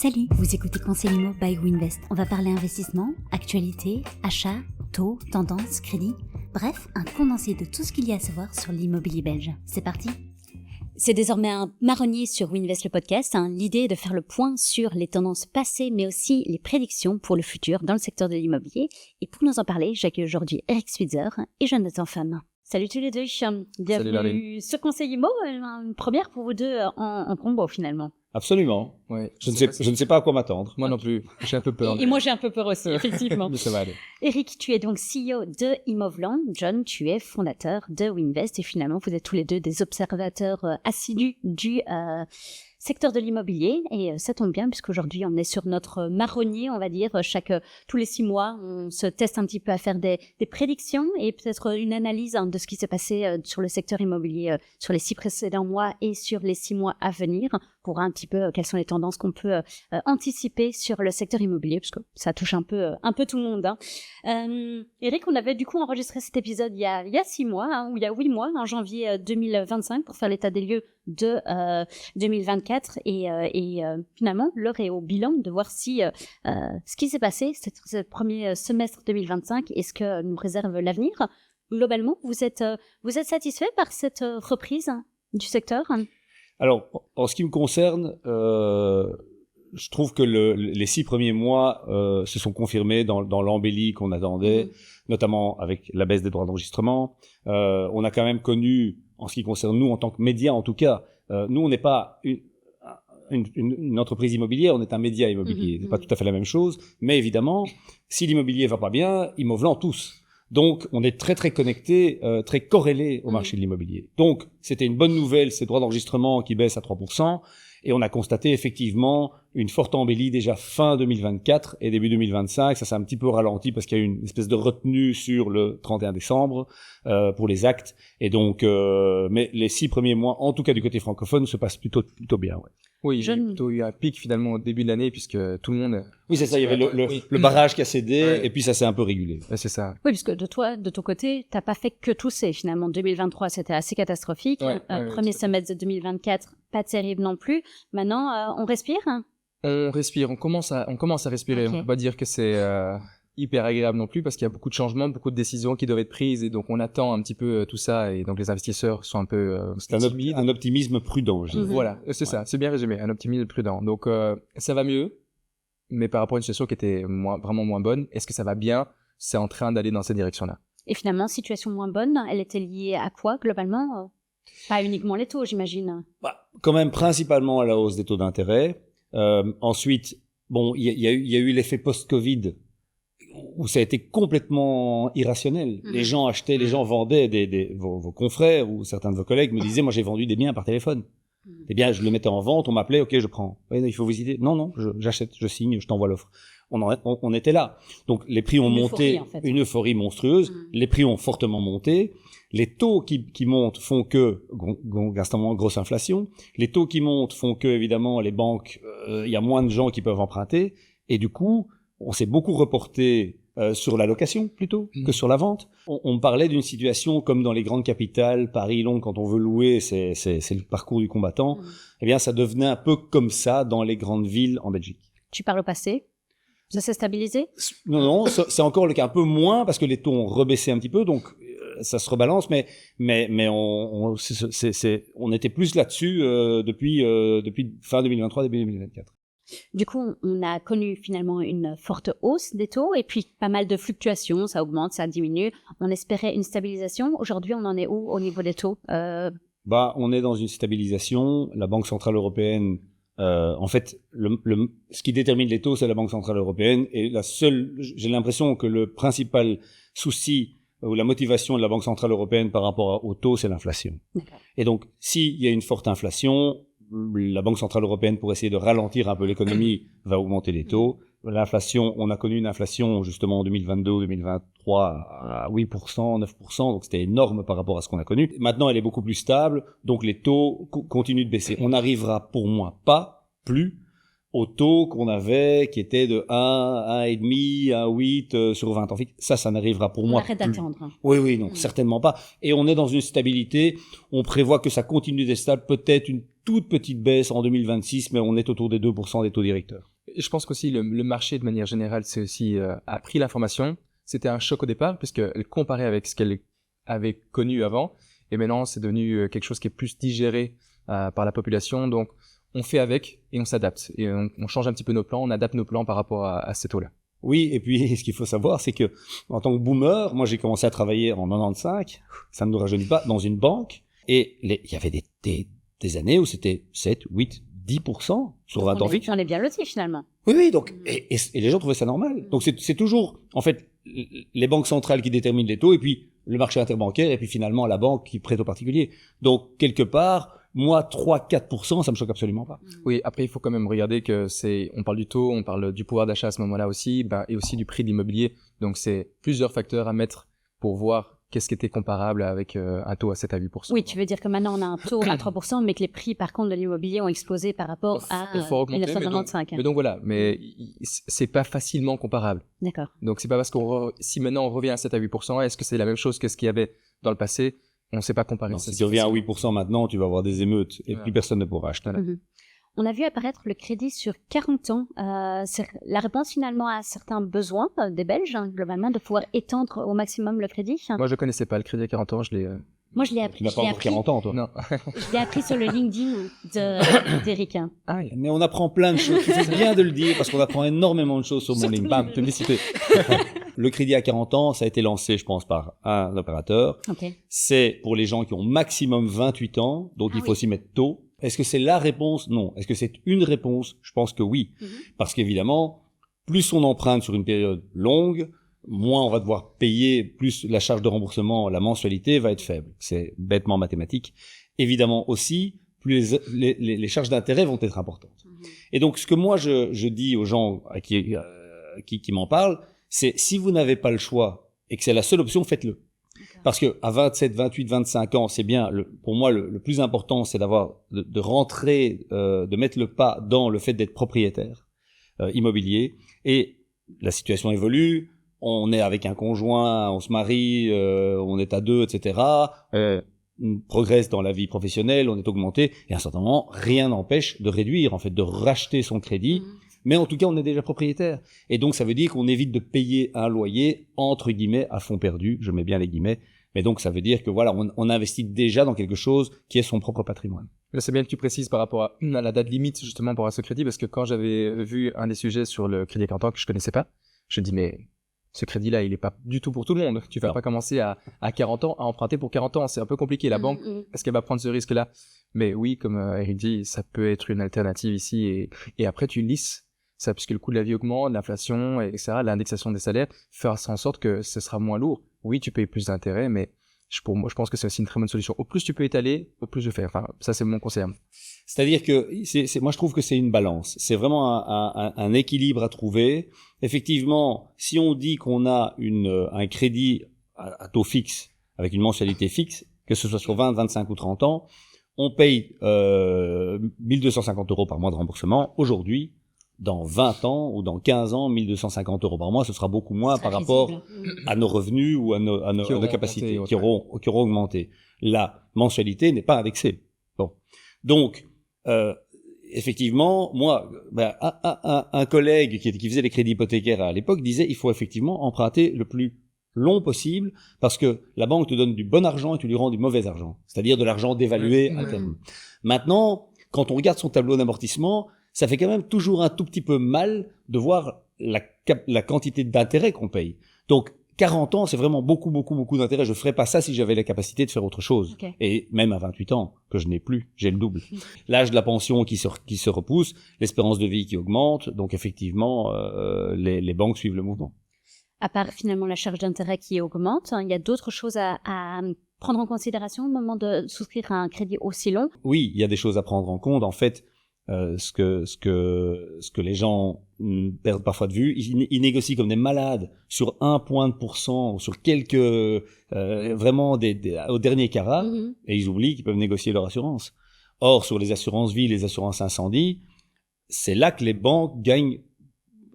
Salut, vous écoutez Conseil Immo by Winvest. On va parler investissement, actualité, achat, taux, tendance, crédit. Bref, un condensé de tout ce qu'il y a à savoir sur l'immobilier belge. C'est parti. C'est désormais un marronnier sur Winvest le podcast. L'idée est de faire le point sur les tendances passées, mais aussi les prédictions pour le futur dans le secteur de l'immobilier. Et pour nous en parler, j'accueille aujourd'hui Eric Switzer et Jonathan Pham. Salut tous les deux, bienvenue sur Conseil Immo, une première pour vous deux en combo finalement. Absolument. Ouais, Je ne sais pas à quoi m'attendre. Moi non plus. J'ai un peu peur. Et moi j'ai un peu peur aussi, effectivement. Mais ça va aller. Eric, tu es donc CEO de Immovland. John, tu es fondateur de Winvest. Et finalement, vous êtes tous les deux des observateurs assidus du secteur de l'immobilier. Et ça tombe bien puisqu'aujourd'hui, on est sur notre marronnier, on va dire. Tous les 6 mois, on se teste un petit peu à faire des prédictions et peut-être une analyse de ce qui s'est passé sur le secteur immobilier sur les 6 précédents mois et sur les 6 mois à venir pour voir un petit peu quelles sont les tendances qu'on peut anticiper sur le secteur immobilier, parce que ça touche un peu tout le monde. Eric, on avait du coup enregistré cet épisode il y a 6 mois, ou il y a 8 mois, en janvier 2025, pour faire l'état des lieux de 2024. Et finalement, l'heure est au bilan de voir si ce qui s'est passé, ce premier semestre 2025, est ce que nous réserve l'avenir. Globalement, vous êtes satisfait par cette reprise du secteur ? Alors, en ce qui me concerne, je trouve que les 6 premiers mois se sont confirmés dans l'embellie qu'on attendait, notamment avec la baisse des droits d'enregistrement. On a quand même connu, en ce qui concerne nous, en tant que média en tout cas, nous on n'est pas une entreprise immobilière, on est un média immobilier. C'est pas tout à fait la même chose, mais évidemment, si l'immobilier va pas bien, Immovland tous. Donc, on est très très connecté, très corrélé au marché de l'immobilier. Donc, c'était une bonne nouvelle, ces droits d'enregistrement qui baissent à 3%, et on a constaté effectivement une forte embellie déjà fin 2024 et début 2025. Ça s'est un petit peu ralenti parce qu'il y a eu une espèce de retenue sur le 31 décembre pour les actes. Et donc, mais les 6 premiers mois, en tout cas du côté francophone, se passent plutôt bien. Ouais. Oui, il y a plutôt eu un pic finalement au début de l'année puisque tout le monde... Oui, c'est ça, il y avait le barrage qui a cédé et puis ça s'est un peu régulé. Ouais, c'est ça. Oui, puisque de ton côté, t'as pas fait que tousser finalement. 2023, c'était assez catastrophique. Premier semestre de 2024, pas terrible non plus. Maintenant, on respire. On respire, on commence à respirer. Okay. On peut pas dire que c'est hyper agréable non plus parce qu'il y a beaucoup de changements, beaucoup de décisions qui doivent être prises et donc on attend un petit peu tout ça et donc les investisseurs sont un peu c'est un optimisme prudent. Voilà, c'est ça, c'est bien résumé, un optimisme prudent. Donc ça va mieux, mais par rapport à une situation qui était vraiment moins bonne, est-ce que ça va bien ? C'est en train d'aller dans cette direction-là. Et finalement, situation moins bonne, elle était liée à quoi globalement ? Pas uniquement les taux, j'imagine. Quand même principalement à la hausse des taux d'intérêt. Ensuite, bon, il y a eu l'effet post-Covid où ça a été complètement irrationnel. Les gens achetaient, les gens vendaient, vos confrères ou certains de vos collègues me disaient, moi j'ai vendu des biens par téléphone. Des biens, je le mettais en vente, on m'appelait, ok, je prends. Ouais, il faut vous aider. Non, j'achète, je signe, je t'envoie l'offre. On était là. Donc les prix ont monté, une euphorie monstrueuse. Les prix ont fortement monté. Les taux qui montent font que, gastement, grosse inflation. Les taux qui montent font que, évidemment, les banques, il y a moins de gens qui peuvent emprunter. Et du coup, on s'est beaucoup reporté sur la location plutôt que sur la vente. On parlait d'une situation comme dans les grandes capitales, Paris, Londres, quand on veut louer, c'est le parcours du combattant. Eh bien, ça devenait un peu comme ça dans les grandes villes en Belgique. Tu parles au passé ? Ça s'est stabilisé ? Non, c'est encore le cas, un peu moins parce que les taux ont rebaissé un petit peu, donc ça se rebalance, mais on était plus là-dessus depuis fin 2023, début 2024. Du coup, on a connu finalement une forte hausse des taux et puis pas mal de fluctuations, ça augmente, ça diminue. On espérait une stabilisation. Aujourd'hui, on en est où au niveau des taux ? On est dans une stabilisation. La Banque Centrale Européenne, en fait, ce qui détermine les taux, c'est la Banque Centrale Européenne. Et j'ai l'impression que le principal souci ou la motivation de la Banque Centrale Européenne par rapport aux taux, c'est l'inflation. Et donc, s'il y a une forte inflation, la Banque Centrale Européenne, pour essayer de ralentir un peu l'économie, va augmenter les taux. L'inflation, on a connu une inflation justement en 2022-2023 à 8%, 9%, donc c'était énorme par rapport à ce qu'on a connu. Maintenant, elle est beaucoup plus stable, donc les taux continuent de baisser. On n'arrivera pour moi pas plus au taux qu'on avait, qui était de 1, 1,5, 1,8 sur 20 ans fixe. Ça n'arrivera pour moi Arrête plus. d'attendre. Oui, non, certainement pas. Et on est dans une stabilité. On prévoit que ça continue d'être stable, peut-être une toute petite baisse en 2026, mais on est autour des 2% des taux directeurs. Et je pense qu'aussi le marché, de manière générale, c'est aussi a pris l'information. C'était un choc au départ, puisqu'elle comparait avec ce qu'elle avait connu avant. Et maintenant, c'est devenu quelque chose qui est plus digéré par la population. Donc, on fait avec et on s'adapte. Et on change un petit peu nos plans, on adapte nos plans par rapport à ces taux-là. Oui, et puis ce qu'il faut savoir, c'est que en tant que boomer, moi j'ai commencé à travailler en 95, ça ne nous rajeunit pas, dans une banque. Et il y avait des années où c'était 7, 8, 10% sur 20 ans fixe. On est bien lotis finalement. Oui, donc, et les gens trouvaient ça normal. Donc c'est toujours, en fait, les banques centrales qui déterminent les taux, et puis le marché interbancaire, et puis finalement la banque qui prête aux particuliers. Donc, quelque part, moi, 3-4%, ça me choque absolument pas. Oui, après, il faut quand même regarder que on parle du taux, on parle du pouvoir d'achat à ce moment-là aussi, et aussi du prix de l'immobilier. Donc, c'est plusieurs facteurs à mettre pour voir qu'est-ce qui était comparable avec un taux à 7 à 8%. Oui, tu veux dire que maintenant on a un taux à 3%, mais que les prix par contre de l'immobilier ont explosé par rapport à 1995. Mais donc voilà, mais c'est pas facilement comparable. D'accord. Donc c'est pas parce si maintenant on revient à 7 à 8%, est-ce que c'est la même chose que ce qu'il y avait dans le passé? On ne sait pas comparer. Non, si tu reviens à 8% maintenant, tu vas avoir des émeutes et plus personne ne pourra acheter. On a vu apparaître le crédit sur 40 ans. C'est la réponse finalement à certains besoins des Belges, globalement, de pouvoir étendre au maximum le crédit. Moi, je connaissais pas le crédit à 40 ans, Moi, je l'ai appris. Tu n'as pas encore 40 ans, toi? Non. Je l'ai appris sur le LinkedIn d'Eric. Ah, mais on apprend plein de choses. C'est bien de le dire parce qu'on apprend énormément de choses sur mon LinkedIn. Bam, publicité. Le crédit à 40 ans, ça a été lancé, je pense, par un opérateur. Okay. C'est pour les gens qui ont maximum 28 ans, donc il faut s'y mettre tôt. Est-ce que c'est la réponse? Non. Est-ce que c'est une réponse? Je pense que oui. Parce qu'évidemment, plus on emprunte sur une période longue, moins on va devoir payer, plus la charge de remboursement, la mensualité va être faible. C'est bêtement mathématique. Évidemment aussi, plus les charges d'intérêt vont être importantes. Et donc, ce que moi je dis aux gens qui m'en parlent, c'est si vous n'avez pas le choix et que c'est la seule option, faites-le. Parce que à 27, 28, 25 ans, c'est bien. Pour moi, le plus important, c'est de rentrer, de mettre le pas dans le fait d'être propriétaire immobilier. Et la situation évolue. On est avec un conjoint, on se marie, on est à deux, etc. On progresse dans la vie professionnelle, on est augmenté. Et à un certain moment, rien n'empêche de réduire, en fait, de racheter son crédit. Mais en tout cas, on est déjà propriétaire. Et donc, ça veut dire qu'on évite de payer un loyer, entre guillemets, à fond perdu. Je mets bien les guillemets. Mais donc, ça veut dire que voilà, on investit déjà dans quelque chose qui est son propre patrimoine. Là, c'est bien que tu précises par rapport à la date limite, justement, pour ce crédit, parce que quand j'avais vu un des sujets sur le crédit à 40 ans que je connaissais pas, je me dis, mais ce crédit-là, il est pas du tout pour tout le monde. Tu vas pas commencer à 40 ans à emprunter pour 40 ans. C'est un peu compliqué. La banque, est-ce qu'elle va prendre ce risque-là? Mais oui, comme Eric dit, ça peut être une alternative ici. Et après, tu lisses ça, puisque le coût de la vie augmente, l'inflation, etc., l'indexation des salaires, faire en sorte que ce sera moins lourd. Oui, tu payes plus d'intérêts, mais pour moi, je pense que c'est aussi une très bonne solution. Au plus tu peux étaler, au plus je fais. Enfin, ça, c'est mon conseil. C'est-à-dire que moi, je trouve que c'est une balance. C'est vraiment un équilibre à trouver. Effectivement, si on dit qu'on a un crédit à taux fixe, avec une mensualité fixe, que ce soit sur 20, 25 ou 30 ans, on paye 1250 € par mois de remboursement. Aujourd'hui, dans 20 ans ou dans 15 ans, 1250 € par mois, ce sera beaucoup moins par rapport à nos revenus ou à nos capacités qui auront augmenté. La mensualité n'est pas indexée. Bon. Donc, effectivement, moi, un collègue qui faisait les crédits hypothécaires à l'époque disait il faut effectivement emprunter le plus long possible parce que la banque te donne du bon argent et tu lui rends du mauvais argent. C'est-à-dire de l'argent dévalué à terme. Maintenant, quand on regarde son tableau d'amortissement, ça fait quand même toujours un tout petit peu mal de voir la quantité d'intérêt qu'on paye. Donc, 40 ans, c'est vraiment beaucoup, beaucoup, beaucoup d'intérêt. Je ferais pas ça si j'avais la capacité de faire autre chose. Okay. Et même à 28 ans, que je n'ai plus, j'ai le double. L'âge de la pension qui se repousse, l'espérance de vie qui augmente. Donc, effectivement, les banques suivent le mouvement. À part finalement la charge d'intérêt qui augmente, il y a d'autres choses à prendre en considération au moment de souscrire à un crédit aussi long? Oui, il y a des choses à prendre en compte. En fait, ce que les gens perdent parfois de vue, ils négocient comme des malades sur 1 point de pourcent, sur quelques vraiment au dernier carat, et ils oublient qu'ils peuvent négocier leur assurance. Or, sur les assurances vie, les assurances incendie, c'est là que les banques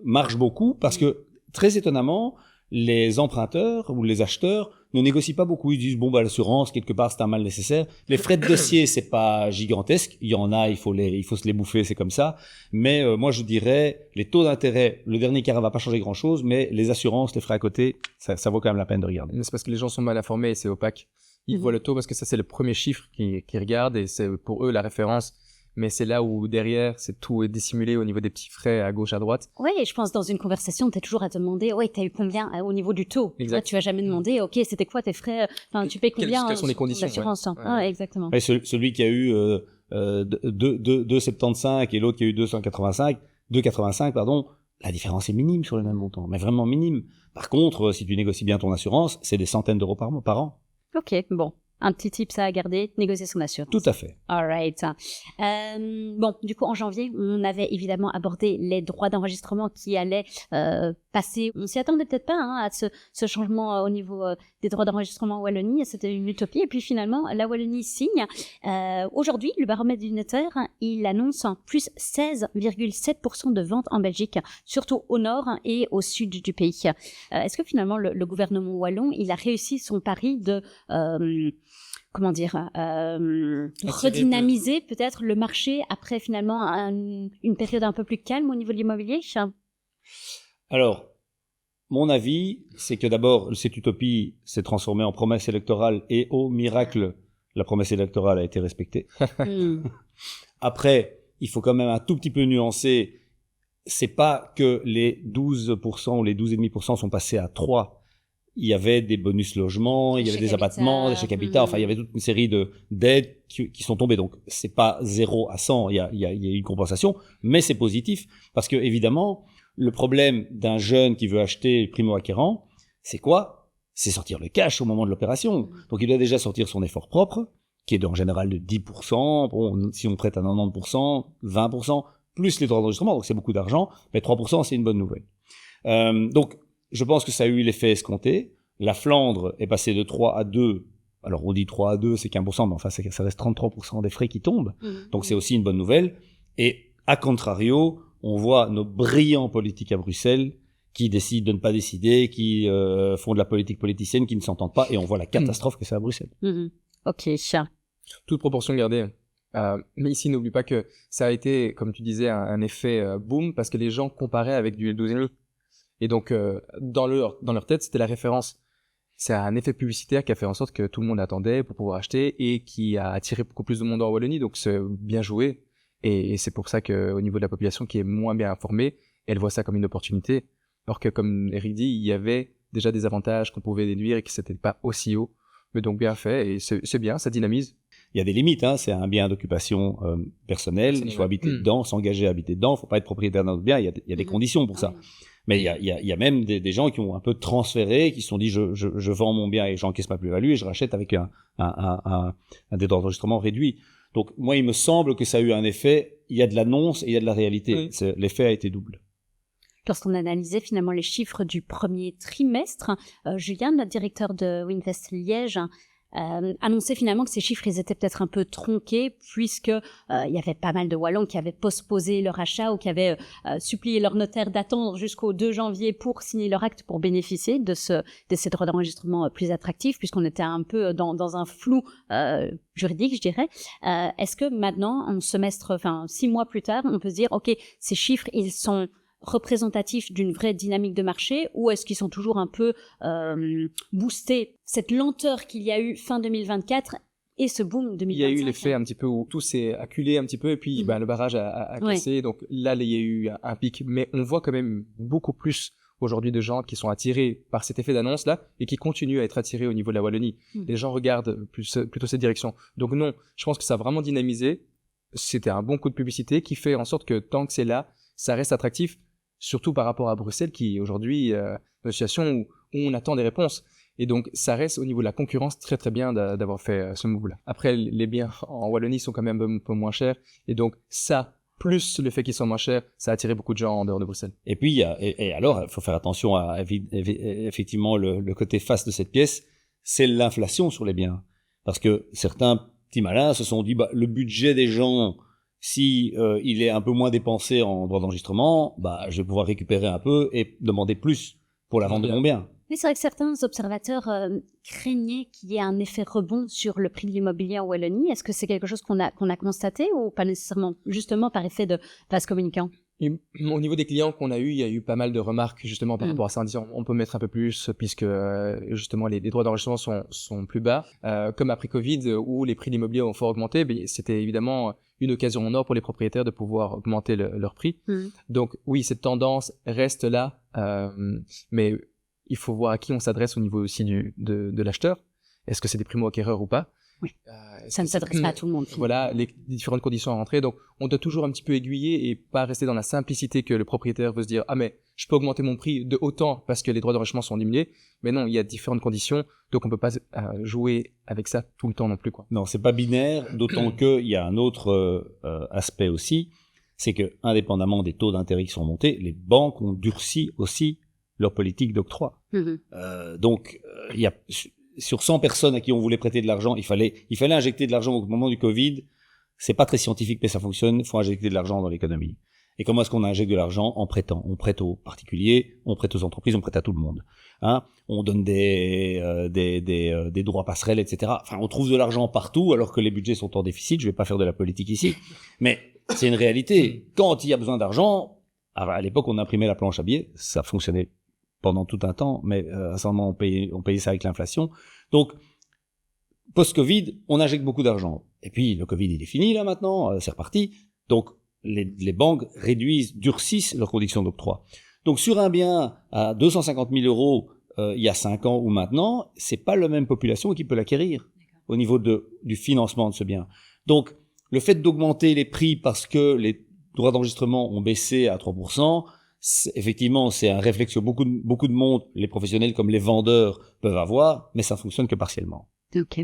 marchent beaucoup parce que, très étonnamment, les emprunteurs ou les acheteurs ne négocient pas beaucoup. Ils disent, bon, l'assurance, quelque part, c'est un mal nécessaire. Les frais de dossier, c'est pas gigantesque. Il y en a, il faut se les bouffer, c'est comme ça. Mais moi, je dirais, les taux d'intérêt, le dernier quart va pas changer grand-chose, mais les assurances, les frais à côté, ça vaut quand même la peine de regarder. Mais c'est parce que les gens sont mal informés et c'est opaque. Ils voient le taux parce que ça, c'est le premier chiffre qu'ils regardent et c'est pour eux la référence. Mais c'est là où derrière, tout est dissimulé au niveau des petits frais à gauche, à droite. Oui, je pense dans une conversation, tu es toujours à te demander, t'as eu combien au niveau du taux. Exact. Tu vas jamais demander, c'était quoi tes frais, tu payes combien quelles sont les conditions d'assurance. Ouais. Exactement. Et celui qui a eu 2,75 et l'autre qui a eu 2,85, pardon, la différence est minime sur le même montant, mais vraiment minime. Par contre, si tu négocies bien ton assurance, c'est des centaines d'euros par an. Ok, bon. Un petit tip ça à garder, négocier son assurance. Tout à fait. All right. Bon, du coup, en janvier, on avait évidemment abordé les droits d'enregistrement qui allaient passer. On s'y attendait peut-être pas à ce changement au niveau des droits d'enregistrement en Wallonie. C'était une utopie. Et puis finalement, la Wallonie signe. Aujourd'hui, le baromètre du notaire, il annonce plus 16,7% de ventes en Belgique, surtout au nord et au sud du pays. Est-ce que finalement, le gouvernement wallon, il a réussi son pari de... redynamiser peut-être le marché après finalement une période un peu plus calme au niveau de l'immobilier? Alors, mon avis, c'est que d'abord, cette utopie s'est transformée en promesse électorale et au miracle, la promesse électorale a été respectée. Après, il faut quand même un tout petit peu nuancer. C'est pas que les 12% ou les 12,5% sont passés à 3%. Il y avait des bonus logements, il y avait des abattements, des chèques habitat, enfin il y avait toute une série d'aides qui sont tombées. Donc c'est pas 0 à 100, il y a une compensation, mais c'est positif parce que évidemment le problème d'un jeune qui veut acheter primo-acquérant, c'est quoi? C'est sortir le cash au moment de l'opération. Donc il doit déjà sortir son effort propre, qui est en général de 10%. Bon, si on prête à 90%, 20%, plus les droits d'enregistrement, donc c'est beaucoup d'argent, mais 3% c'est une bonne nouvelle. Donc je pense que ça a eu l'effet escompté. La Flandre est passée de 3 à 2. Alors, on dit 3 à 2, c'est 15%, mais enfin, ça reste 33% des frais qui tombent. Donc, c'est aussi une bonne nouvelle. Et, à contrario, on voit nos brillants politiques à Bruxelles qui décident de ne pas décider, qui font de la politique politicienne, qui ne s'entendent pas, et on voit la catastrophe que c'est à Bruxelles. Ok, chat. Toute proportion gardée. Mais ici, n'oublie pas que ça a été, comme tu disais, un effet boom, parce que les gens comparaient avec du L12,5. Et donc, dans leur tête, c'était la référence. C'est un effet publicitaire qui a fait en sorte que tout le monde attendait pour pouvoir acheter et qui a attiré beaucoup plus de monde en Wallonie. Donc, c'est bien joué. Et c'est pour ça qu'au niveau de la population qui est moins bien informée, elle voit ça comme une opportunité. Alors que, comme Eric dit, il y avait déjà des avantages qu'on pouvait déduire et que c'était pas aussi haut. Mais donc, bien fait. Et c'est bien, ça dynamise. Il y a des limites, c'est un bien d'occupation personnelle. Il faut habiter dedans, s'engager à habiter dedans. Il ne faut pas être propriétaire d'un autre bien. Il y a des conditions pour ça. Mais il y a même des gens qui ont un peu transféré, qui se sont dit je vends mon bien et j'encaisse ma plus-value et je rachète avec un des droits d'enregistrement réduit. Donc moi il me semble que ça a eu un effet. Il y a de l'annonce et il y a de la réalité. L'effet a été double. Lorsqu'on analysait finalement les chiffres du premier trimestre, Julien, notre directeur de Winvest Liège, annonçait finalement que ces chiffres ils étaient peut-être un peu tronqués puisque il y avait pas mal de Wallons qui avaient postposé leur achat ou qui avaient supplié leur notaire d'attendre jusqu'au 2 janvier pour signer leur acte pour bénéficier de ces droits d'enregistrement plus attractifs puisqu'on était un peu dans un flou juridique, je dirais. Est-ce que maintenant, 6 mois plus tard, on peut se dire ok, ces chiffres ils sont représentatifs d'une vraie dynamique de marché ou est-ce qu'ils sont toujours un peu boostés, cette lenteur qu'il y a eu fin 2024 et ce boom 2025? Il y a eu l'effet un petit peu où tout s'est acculé un petit peu et puis le barrage a cassé, donc là il y a eu un pic, mais on voit quand même beaucoup plus aujourd'hui de gens qui sont attirés par cet effet d'annonce là et qui continuent à être attirés au niveau de la Wallonie. Les gens regardent plutôt cette direction, donc non, je pense que ça a vraiment dynamisé. C'était un bon coup de publicité qui fait en sorte que tant que c'est là, ça reste attractif. Surtout par rapport à Bruxelles qui aujourd'hui une situation où on attend des réponses. Et donc ça reste au niveau de la concurrence très très bien d'avoir fait ce move-là. Après les biens en Wallonie sont quand même un peu moins chers et donc ça, plus le fait qu'ils soient moins chers, ça a attiré beaucoup de gens en dehors de Bruxelles. Et puis alors il faut faire attention à effectivement le côté face de cette pièce, c'est l'inflation sur les biens. Parce que certains petits malins se sont dit le budget des gens Si il est un peu moins dépensé en droits d'enregistrement, bah, je vais pouvoir récupérer un peu et demander plus pour la vente de mon bien. Oui, c'est vrai que certains observateurs craignaient qu'il y ait un effet rebond sur le prix de l'immobilier en Wallonie. Est-ce que c'est quelque chose qu'on a constaté ou pas nécessairement, justement par effet de vase communicant? Et au niveau des clients qu'on a eu, il y a eu pas mal de remarques justement par rapport à ça, en disant on peut mettre un peu plus puisque justement les droits d'enregistrement sont plus bas. Comme après Covid où les prix de l'immobilier ont fort augmenté, c'était évidemment une occasion en or pour les propriétaires de pouvoir augmenter leur prix. Donc oui, cette tendance reste là, mais il faut voir à qui on s'adresse au niveau aussi de l'acheteur. Est-ce que c'est des primo-acquéreurs ou pas? Oui. Ça ne s'adresse pas à tout le monde. Voilà, les différentes conditions à rentrer. Donc, on doit toujours un petit peu aiguiller et pas rester dans la simplicité que le propriétaire veut se dire « Ah, mais je peux augmenter mon prix de autant parce que les droits d'enregistrement sont diminués. » Mais non, il y a différentes conditions. Donc, on peut pas jouer avec ça tout le temps non plus, quoi. Non, c'est pas binaire, d'autant qu'il y a un autre aspect aussi. C'est que, indépendamment des taux d'intérêt qui sont montés, les banques ont durci aussi leur politique d'octroi. Donc, il y a... Sur 100 personnes à qui on voulait prêter de l'argent, il fallait injecter de l'argent au moment du Covid. C'est pas très scientifique, mais ça fonctionne. Il faut injecter de l'argent dans l'économie. Et comment est-ce qu'on injecte de l'argent? En prêtant. On prête aux particuliers, on prête aux entreprises, on prête à tout le monde. Hein? On donne des droits passerelles, etc. Enfin, on trouve de l'argent partout, alors que les budgets sont en déficit. Je vais pas faire de la politique ici, mais c'est une réalité. Quand il y a besoin d'argent, à l'époque, on imprimait la planche à billets, ça fonctionnait pendant tout un temps, mais à ce moment, on payait ça avec l'inflation. Donc, post-Covid, on injecte beaucoup d'argent. Et puis, le Covid, il est fini, là, maintenant, c'est reparti. Donc, les banques durcissent leurs conditions d'octroi. Donc, sur un bien à 250 000 euros, il y a 5 ans ou maintenant, c'est pas la même population qui peut l'acquérir au niveau du financement de ce bien. Donc, le fait d'augmenter les prix parce que les droits d'enregistrement ont baissé à 3%, effectivement, c'est un réflexe que beaucoup de monde, les professionnels comme les vendeurs, peuvent avoir, mais ça fonctionne que partiellement. Ok.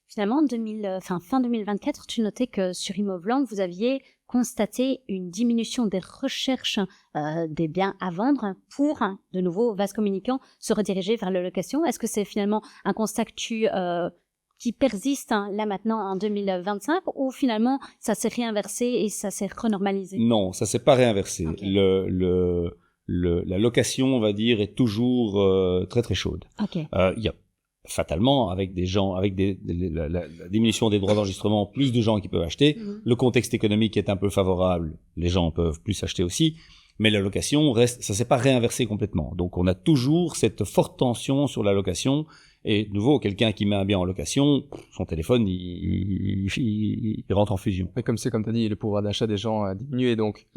Finalement, fin 2024, tu notais que sur Immovland, vous aviez constaté une diminution des recherches des biens à vendre pour, de nouveau, vase communicant, se rediriger vers la location. Est-ce que c'est finalement un constat que qui persiste là maintenant en 2025 ou finalement ça s'est réinversé et ça s'est renormalisé? Non, ça s'est pas réinversé. Okay. La location, on va dire, est toujours très très chaude. Okay. Il y a fatalement avec la diminution des droits d'enregistrement, plus de gens qui peuvent acheter. Le contexte économique est un peu favorable, les gens peuvent plus acheter aussi. Mais la location reste, ça s'est pas réinversé complètement. Donc on a toujours cette forte tension sur la location. Et de nouveau, quelqu'un qui met un bien en location, son téléphone, il rentre en fusion. Mais comme tu as dit, le pouvoir d'achat des gens a diminué, donc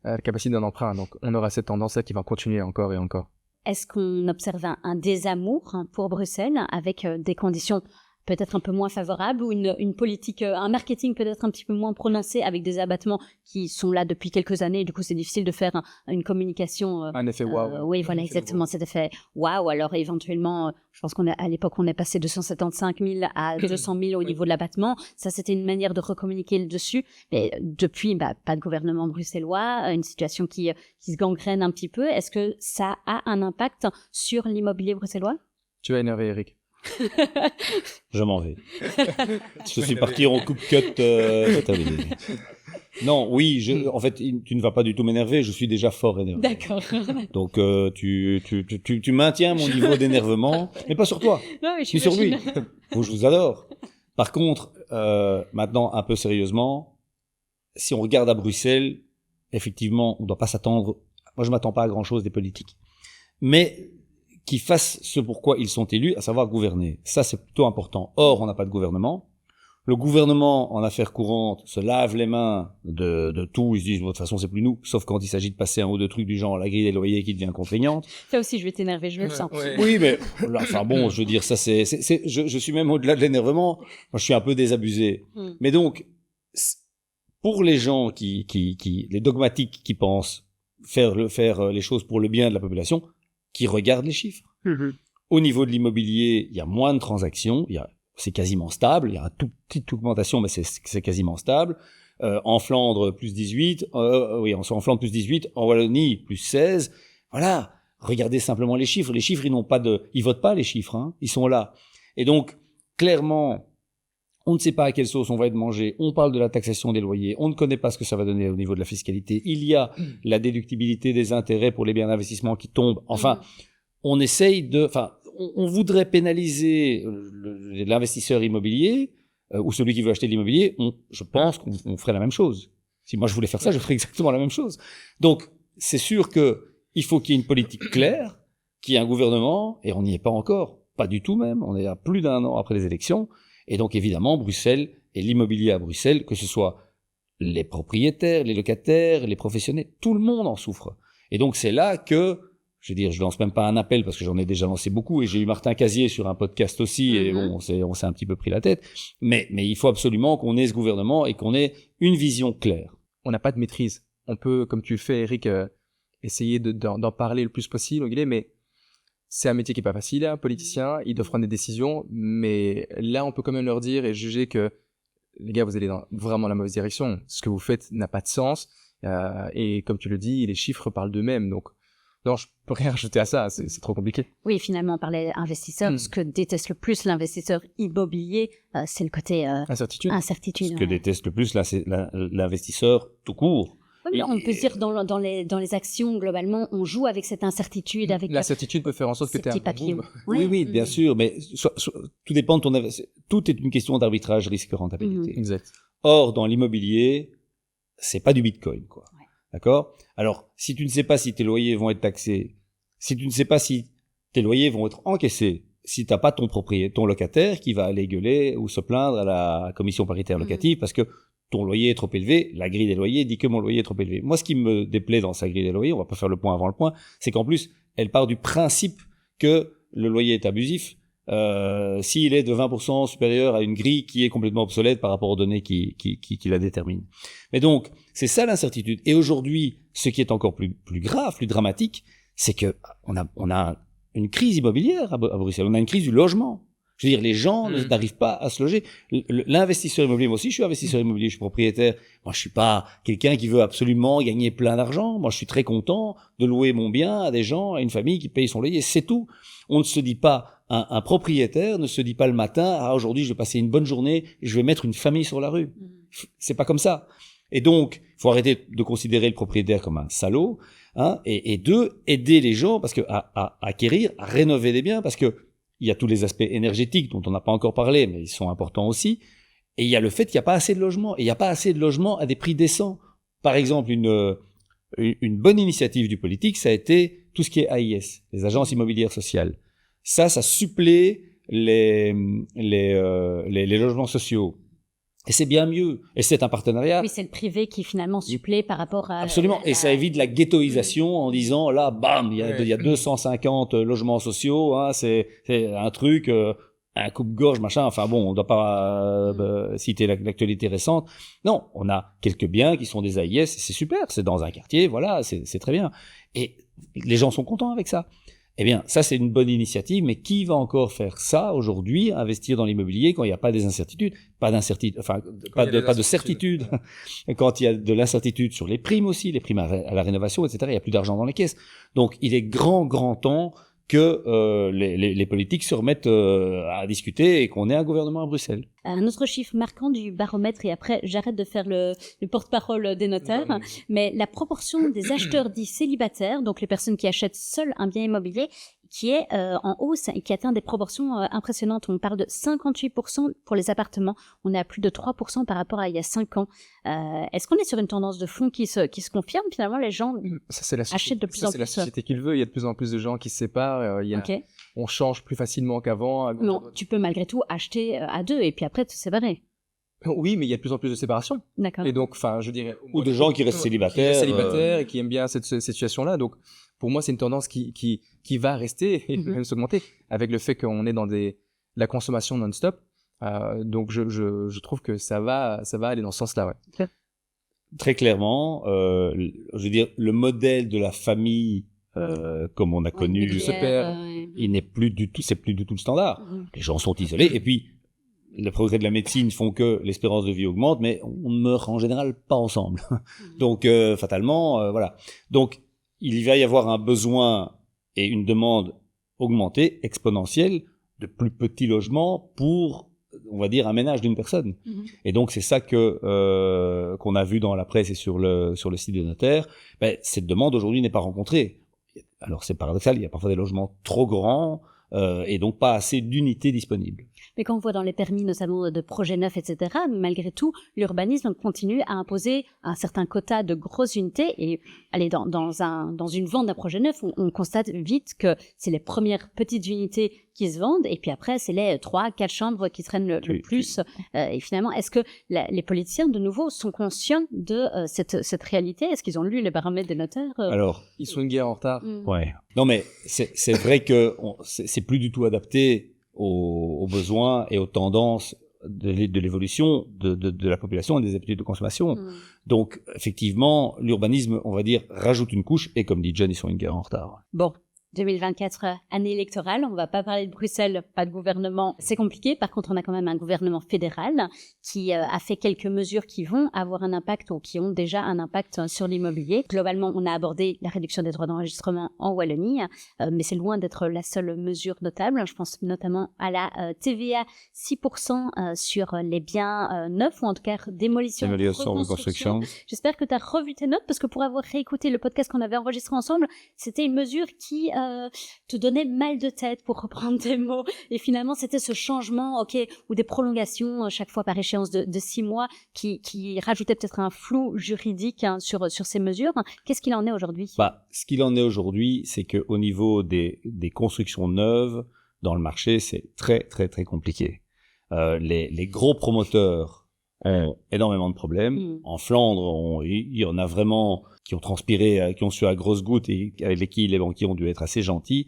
la capacité d'un emprunt. Donc on aura cette tendance-là qui va continuer encore et encore. Est-ce qu'on observe un désamour pour Bruxelles avec des conditions peut-être un peu moins favorables ou une politique, un marketing peut-être un petit peu moins prononcé avec des abattements qui sont là depuis quelques années. Du coup, c'est difficile de faire une communication. Un effet waouh. Oui, voilà, exactement, cet effet waouh. Alors éventuellement, je pense à l'époque, on est passé de 175 000 à 200 000 au niveau de l'abattement. Ça, c'était une manière de recommuniquer le dessus. Mais depuis, pas de gouvernement bruxellois, une situation qui se gangrène un petit peu. Est-ce que ça a un impact sur l'immobilier bruxellois? Tu vas énerver, Eric. Je m'en vais. Je suis parti en coupe-cut. Non, oui, en fait, tu ne vas pas du tout m'énerver, je suis déjà fort énervé. D'accord. Donc, tu maintiens mon niveau d'énervement, mais pas sur toi, non, mais sur lui. Bon, je vous adore. Par contre, maintenant, un peu sérieusement, si on regarde à Bruxelles, effectivement, on ne doit pas s'attendre, moi je m'attends pas à grand-chose des politiques. Mais qui fassent ce pourquoi ils sont élus, à savoir gouverner. Ça, c'est plutôt important. Or, on n'a pas de gouvernement. Le gouvernement, en affaires courantes, se lave les mains de tout. Ils se disent, de toute façon, c'est plus nous. Sauf quand il s'agit de passer un ou deux trucs du genre la grille des loyers qui devient contraignante. Ça aussi, je vais t'énerver, je le sens. Ouais. Oui, mais, là, enfin bon, je veux dire, ça je suis même au-delà de l'énervement. Moi, je suis un peu désabusé. Mais donc, pour les gens les dogmatiques qui pensent faire les choses pour le bien de la population, qui regardent les chiffres. Au niveau de l'immobilier, il y a moins de transactions, c'est quasiment stable, il y a une toute petite augmentation, mais c'est quasiment stable. En Flandre, plus 18, en Flandre, plus 18, en Wallonie, plus 16. Voilà, regardez simplement les chiffres. Les chiffres, ils votent pas les chiffres, hein, ils sont là. Et donc, clairement, on ne sait pas à quelle sauce on va être mangé, on parle de la taxation des loyers, on ne connaît pas ce que ça va donner au niveau de la fiscalité, il y a la déductibilité des intérêts pour les biens d'investissement qui tombent, enfin, on essaye on voudrait pénaliser l'investisseur immobilier, ou celui qui veut acheter de l'immobilier, je pense qu'on ferait la même chose. Si moi je voulais faire ça, je ferais exactement la même chose. Donc, c'est sûr il faut qu'il y ait une politique claire, qu'il y ait un gouvernement, et on n'y est pas encore, pas du tout même, on est à plus d'1 an après les élections, et donc évidemment, Bruxelles et l'immobilier à Bruxelles, que ce soit les propriétaires, les locataires, les professionnels, tout le monde en souffre. Et donc c'est là que, je lance même pas un appel parce que j'en ai déjà lancé beaucoup, et j'ai eu Martin Casier sur un podcast aussi, et bon, on s'est un petit peu pris la tête, mais il faut absolument qu'on ait ce gouvernement et qu'on ait une vision claire. On n'a pas de maîtrise. On peut, comme tu le fais, Eric, essayer d'en parler le plus possible, mais c'est un métier qui est pas facile, un politicien, ils doivent prendre des décisions, mais là, on peut quand même leur dire et juger que, les gars, vous allez dans vraiment la mauvaise direction. Ce que vous faites n'a pas de sens, et comme tu le dis, les chiffres parlent d'eux-mêmes, donc non, je peux rien rajouter à ça, c'est trop compliqué. Oui, finalement, on parlait investisseurs. Ce que déteste le plus l'investisseur immobilier, c'est le côté incertitude. Incertitude. Ce que déteste le plus, là, c'est l'investisseur tout court. Oui, mais on peut se dire dans les actions, globalement, on joue avec cette incertitude. Avec l'incertitude peut faire en sorte que tu aies un papillon. Oui, bien sûr, mais tout dépend de ton investissement. Tout est une question d'arbitrage risque-rentabilité. Exact. Or, dans l'immobilier, c'est pas du bitcoin, quoi. Ouais. D'accord? Alors, si tu ne sais pas si tes loyers vont être taxés, si tu ne sais pas si tes loyers vont être encaissés, si t'as pas ton locataire qui va aller gueuler ou se plaindre à la commission paritaire locative parce que ton loyer est trop élevé, la grille des loyers dit que mon loyer est trop élevé. Moi, ce qui me déplaît dans sa grille des loyers, on va pas faire le point avant le point, c'est qu'en plus, elle part du principe que le loyer est abusif, s'il est de 20% supérieur à une grille qui est complètement obsolète par rapport aux données qui la déterminent. Mais donc, c'est ça l'incertitude. Et aujourd'hui, ce qui est encore plus grave, plus dramatique, c'est que on a une crise immobilière à Bruxelles. On a une crise du logement. Je veux dire, les gens n'arrivent pas à se loger. L'investisseur immobilier, moi aussi, je suis investisseur immobilier, je suis propriétaire. Moi, je suis pas quelqu'un qui veut absolument gagner plein d'argent. Moi, je suis très content de louer mon bien à des gens, à une famille qui paye son loyer. C'est tout. On ne se dit pas, un propriétaire ne se dit pas le matin, aujourd'hui, je vais passer une bonne journée, je vais mettre une famille sur la rue. C'est pas comme ça. Et donc, il faut arrêter de considérer le propriétaire comme un salaud, hein, et aider les gens parce que à acquérir, à rénover des biens, parce que il y a tous les aspects énergétiques dont on n'a pas encore parlé, mais ils sont importants aussi. Et il y a le fait qu'il n'y a pas assez de logements. Et il n'y a pas assez de logements à des prix décents. Par exemple, une bonne initiative du politique, ça a été tout ce qui est AIS, les agences immobilières sociales. Ça supplée les logements sociaux. Et c'est bien mieux. Et c'est un partenariat. Oui, c'est le privé qui finalement supplée par rapport à... Absolument. Et ça évite la ghettoisation en disant, là, bam, il y a 250 logements sociaux, hein, c'est un truc, un coupe-gorge, machin. Enfin bon, on doit pas citer l'actualité récente. Non, on a quelques biens qui sont des AIS, et c'est super. C'est dans un quartier, voilà, c'est très bien. Et les gens sont contents avec ça. Eh bien, ça, c'est une bonne initiative, mais qui va encore faire ça aujourd'hui, investir dans l'immobilier quand il n'y a pas des incertitudes, pas de certitude, quand il y a de l'incertitude sur les primes aussi, les primes à la rénovation, etc., il n'y a plus d'argent dans les caisses. Donc, il est grand temps que les politiques se remettent à discuter et qu'on ait un gouvernement à Bruxelles. Un autre chiffre marquant du baromètre, et après j'arrête de faire le porte-parole des notaires, mais la proportion des acheteurs dits célibataires, donc les personnes qui achètent seules un bien immobilier, qui est en hausse et qui atteint des proportions impressionnantes. On parle de 58% pour les appartements. On est à plus de 3% par rapport à il y a 5 ans. Est-ce qu'on est sur une tendance de fond qui se confirme? Finalement, les gens achètent de plus en plus. C'est la société qui le veut. Il y a de plus en plus de gens qui se séparent. On change plus facilement qu'avant. Non, tu peux malgré tout acheter à deux et puis après te séparer. Oui, mais il y a de plus en plus de séparations. D'accord. Et donc, enfin, je dirais... Ou de gens qui restent célibataires. Et qui aiment bien cette situation-là. Donc, pour moi, c'est une tendance qui va rester et même s'augmenter avec le fait qu'on est dans la consommation non-stop. Donc, je trouve que ça va aller dans ce sens-là, ouais. Très clairement, je veux dire, le modèle de la famille comme on a connu ce père, il n'est plus du tout, c'est plus du tout le standard. Les gens sont isolés et puis les progrès de la médecine font que l'espérance de vie augmente, mais on ne meurt en général pas ensemble. Donc fatalement, voilà. Donc il va y avoir un besoin et une demande augmentée, exponentielle, de plus petits logements pour on va dire, un ménage d'une personne. Et donc, c'est ça qu'on a vu dans la presse et sur le site des notaires. Ben, cette demande aujourd'hui n'est pas rencontrée. Alors, c'est paradoxal, il y a parfois des logements trop grands et donc pas assez d'unités disponibles. Mais quand on voit dans les permis, notamment de projets neufs, etc., malgré tout, l'urbanisme continue à imposer un certain quota de grosses unités. Et allez, dans une vente d'un projet neuf, on constate vite que c'est les premières petites unités qui se vendent, et puis après, c'est les 3-4 chambres qui traînent le plus. Et finalement, est-ce que les politiciens, de nouveau, sont conscients de cette réalité? Est-ce qu'ils ont lu les baromètres des notaires? Alors, ils sont une guerre en retard. Ouais. Non, mais c'est vrai que c'est plus du tout adapté aux besoins et aux tendances de l'évolution de la population et des habitudes de consommation. Donc, effectivement, l'urbanisme, on va dire, rajoute une couche, et comme dit John, ils sont une guerre en retard. Bon. 2024, année électorale, on va pas parler de Bruxelles, pas de gouvernement, c'est compliqué. Par contre, on a quand même un gouvernement fédéral qui a fait quelques mesures qui vont avoir un impact ou qui ont déjà un impact sur l'immobilier. Globalement, on a abordé la réduction des droits d'enregistrement en Wallonie, mais c'est loin d'être la seule mesure notable. Je pense notamment à la TVA 6% sur les biens neufs, ou en tout cas démolition, reconstruction. J'espère que tu as revu tes notes, parce que pour avoir réécouté le podcast qu'on avait enregistré ensemble, c'était une mesure qui te donnait mal de tête, pour reprendre tes mots, et finalement c'était ce changement, ou des prolongations chaque fois par échéance de 6 mois qui rajoutait peut-être un flou juridique sur ces mesures. Qu'est-ce qu'il en est aujourd'hui? Ce qu'il en est aujourd'hui, c'est qu'au niveau des constructions neuves dans le marché, c'est très très très compliqué. Les gros promoteurs ont énormément de problèmes. En Flandre, il y en a vraiment qui ont transpiré, qui ont su à grosses gouttes, et avec qui les banquiers ont dû être assez gentils.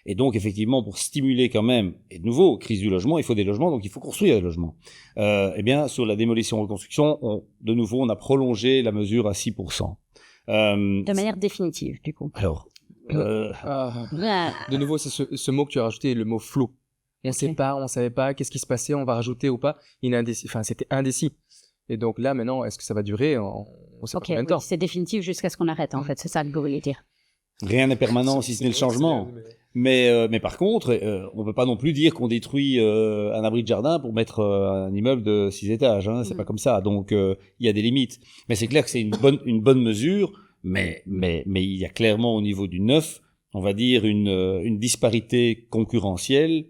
Et donc, effectivement, pour stimuler quand même, et de nouveau, crise du logement, il faut des logements, donc il faut construire des logements. Eh bien, sur la démolition-reconstruction, de nouveau, on a prolongé la mesure à 6%. De manière définitive, du coup. Alors, de nouveau, c'est ce mot que tu as rajouté, le mot flou. On sait pas, on savait pas, qu'est-ce qui se passait, on va rajouter ou pas. C'était indécis. Et donc là, maintenant, est-ce que ça va durer? On sait pas combien de temps. C'est définitif jusqu'à ce qu'on arrête, en fait. C'est ça que vous voulez dire. Rien n'est permanent si ce n'est le changement. Mais par contre, on peut pas non plus dire qu'on détruit un abri de jardin pour mettre un immeuble de 6 étages. C'est pas comme ça. Donc, il y a des limites. Mais c'est clair que c'est une bonne mesure. Mais il y a clairement au niveau du neuf, on va dire, une disparité concurrentielle,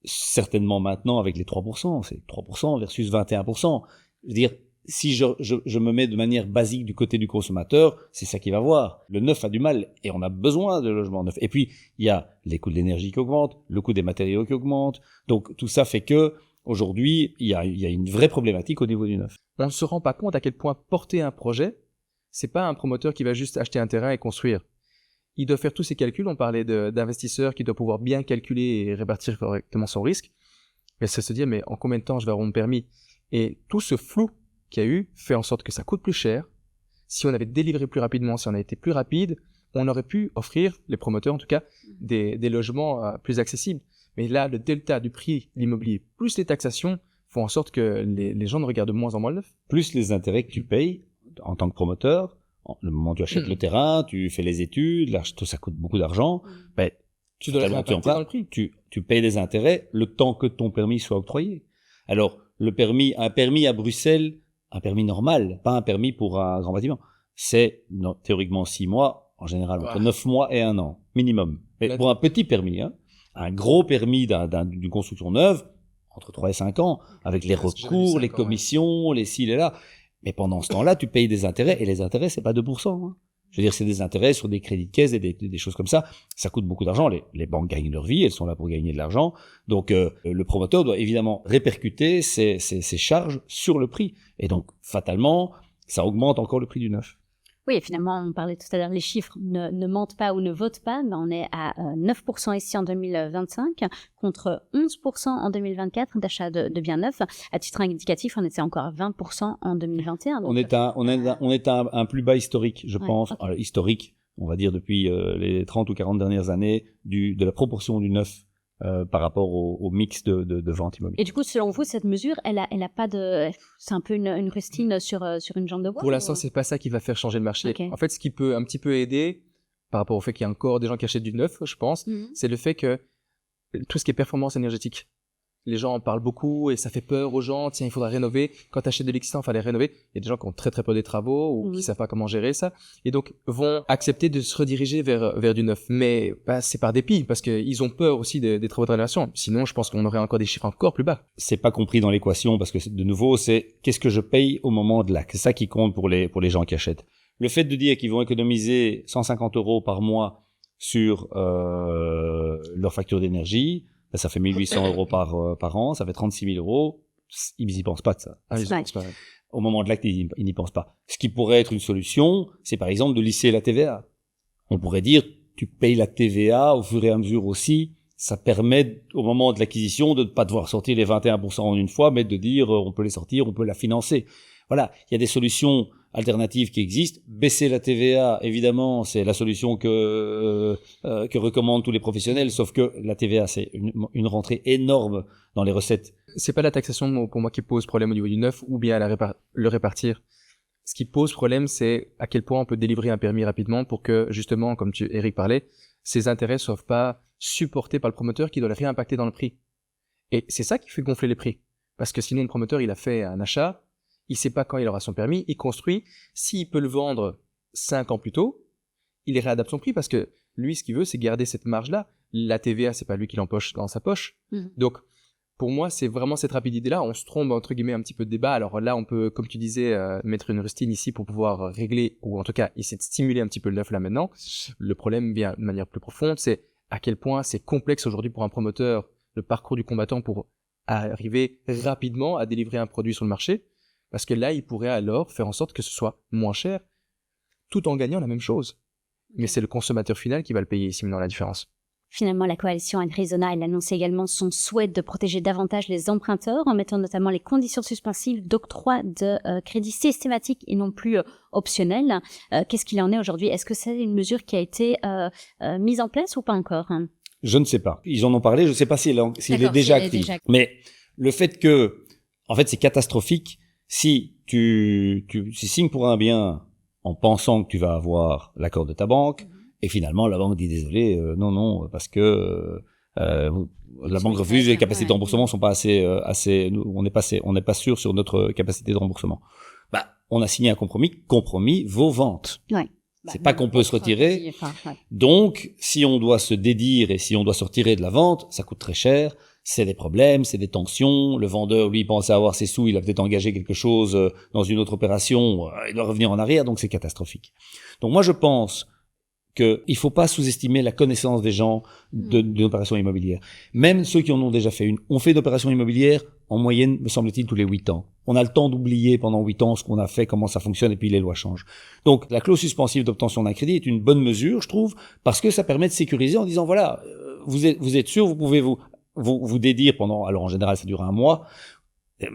certainement maintenant avec les 3%. C'est 3% versus 21%. Je veux dire, si je me mets de manière basique du côté du consommateur, c'est ça qu'il va voir. Le neuf a du mal, et on a besoin de logements neufs. Et puis, il y a les coûts de l'énergie qui augmentent, le coût des matériaux qui augmente. Donc, tout ça fait que, aujourd'hui, il y a une vraie problématique au niveau du neuf. On ne se rend pas compte à quel point porter un projet, c'est pas un promoteur qui va juste acheter un terrain et construire. Il doit faire tous ses calculs. On parlait d'investisseurs qui doivent pouvoir bien calculer et répartir correctement son risque. Mais c'est se dire, mais en combien de temps je vais avoir mon permis? Et tout ce flou qu'il y a eu fait en sorte que ça coûte plus cher. Si on avait délivré plus rapidement, si on a été plus rapide, on aurait pu offrir, les promoteurs en tout cas, des logements plus accessibles. Mais là, le delta du prix de l'immobilier plus les taxations font en sorte que les gens ne regardent de moins en moins le neuf. Plus les intérêts que tu payes en tant que promoteur, le moment où tu achètes le terrain, tu fais les études, là, tout ça coûte beaucoup d'argent, tu dois réimpacter dans le prix. Tu payes des intérêts le temps que ton permis soit octroyé. Alors, un permis à Bruxelles, un permis normal, pas un permis pour un grand bâtiment, c'est théoriquement 6 mois, en général entre 9 mois et 1 an, minimum. Mais pour un petit permis, un gros permis d'une construction neuve, entre 3 et 5 ans, avec les recours, les commissions, les ci, les là. Mais pendant ce temps-là, tu payes des intérêts, et les intérêts, c'est pas 2%. Je veux dire, c'est des intérêts sur des crédits de caisse et des choses comme ça. Ça coûte beaucoup d'argent. Les banques gagnent leur vie, elles sont là pour gagner de l'argent. Donc, le promoteur doit évidemment répercuter ses charges sur le prix. Et donc, fatalement, ça augmente encore le prix du neuf. Oui, finalement, on parlait tout à l'heure, les chiffres ne mentent pas ou ne votent pas. Mais on est à 9% ici en 2025 contre 11% en 2024 d'achat de biens neufs. À titre indicatif, on était encore à 20% en 2021. Donc... On est à un plus bas historique, je pense. Okay. Alors, historique, on va dire depuis les 30 ou 40 dernières années, de la proportion du neuf par rapport au mix de vente immobilière. Et du coup, selon vous, cette mesure, elle a pas de... C'est un peu une rustine sur une jambe de bois? Pour l'instant, c'est pas ça qui va faire changer le marché. Okay. En fait, ce qui peut un petit peu aider, par rapport au fait qu'il y a encore des gens qui achètent du neuf, je pense, c'est le fait que tout ce qui est performance énergétique, les gens en parlent beaucoup et ça fait peur aux gens. Tiens, il faudra rénover. Quand tu achètes de l'existant, il fallait rénover. Il y a des gens qui ont très très peur des travaux ou qui savent pas comment gérer ça et donc vont accepter de se rediriger vers du neuf. Mais c'est par dépit parce qu'ils ont peur aussi des travaux de rénovation. Sinon, je pense qu'on aurait encore des chiffres encore plus bas. C'est pas compris dans l'équation parce que de nouveau, c'est qu'est-ce que je paye au moment de l'acte. C'est ça qui compte pour les gens qui achètent. Le fait de dire qu'ils vont économiser 150 € par mois sur leur facture d'énergie, ça fait 1 800 € par an, ça fait 36 000 €. Ils n'y pensent pas de ça. Au moment de l'acte, ils n'y pensent pas. Ce qui pourrait être une solution, c'est par exemple de lisser la TVA. On pourrait dire, tu payes la TVA au fur et à mesure aussi. Ça permet au moment de l'acquisition de ne pas devoir sortir les 21% en une fois, mais de dire on peut les sortir, on peut la financer. Voilà, il y a des solutions alternatives qui existent. Baisser la TVA, évidemment, c'est la solution que recommandent tous les professionnels, sauf que la TVA, c'est une rentrée énorme dans les recettes. C'est pas la taxation pour moi qui pose problème au niveau du neuf ou bien le répartir. Ce qui pose problème, c'est à quel point on peut délivrer un permis rapidement pour que, justement, comme Eric parlait, ces intérêts ne soient pas supportés par le promoteur qui doit les réimpacter dans le prix. Et c'est ça qui fait gonfler les prix. Parce que sinon, le promoteur, il a fait un achat, il sait pas quand il aura son permis, il construit. S'il peut le vendre 5 ans plus tôt, il réadapte son prix parce que lui, ce qu'il veut, c'est garder cette marge-là. La TVA, c'est pas lui qui l'empoche dans sa poche. Donc, pour moi, c'est vraiment cette rapidité-là. On se trompe, entre guillemets, un petit peu de débat. Alors là, on peut, comme tu disais, mettre une rustine ici pour pouvoir régler, ou en tout cas, essayer de stimuler un petit peu le neuf là maintenant. Le problème vient de manière plus profonde, c'est à quel point c'est complexe aujourd'hui pour un promoteur, le parcours du combattant pour arriver rapidement à délivrer un produit sur le marché. Parce que là, il pourrait alors faire en sorte que ce soit moins cher, tout en gagnant la même chose. Mais c'est le consommateur final qui va le payer ici maintenant la différence. Finalement, la coalition Agrizona, elle annonce également son souhait de protéger davantage les emprunteurs en mettant notamment les conditions suspensives d'octroi de crédits systématiques et non plus optionnels. Qu'est-ce qu'il en est aujourd'hui? Est-ce que c'est une mesure qui a été mise en place ou pas encore? Je ne sais pas. Ils en ont parlé, je ne sais pas s'il est déjà actif. Mais le fait que, en fait, c'est catastrophique si tu signes pour un bien en pensant que tu vas avoir l'accord de ta banque, et finalement la banque dit désolé, non, parce que la banque refuse, les capacités de remboursement sont pas assez, on n'est pas sûr sur notre capacité de remboursement. On a signé un compromis vaut vente. Ouais. C'est pas qu'on peut se retirer. Donc, si on doit se dédire et si on doit se retirer de la vente, ça coûte très cher. C'est des problèmes, c'est des tensions. Le vendeur, lui, pensait avoir ses sous, il a peut-être engagé quelque chose dans une autre opération, il doit revenir en arrière, donc c'est catastrophique. Donc moi, je pense qu'il faut pas sous-estimer la connaissance des gens d'une opération immobilière. Même ceux qui en ont déjà fait une, on fait d'opérations immobilières en moyenne, me semble-t-il, tous les 8 ans. On a le temps d'oublier pendant 8 ans ce qu'on a fait, comment ça fonctionne, et puis les lois changent. Donc la clause suspensive d'obtention d'un crédit est une bonne mesure, je trouve, parce que ça permet de sécuriser en disant, voilà, vous êtes sûr, vous pouvez vous dédire pendant, alors en général ça dure 1 mois,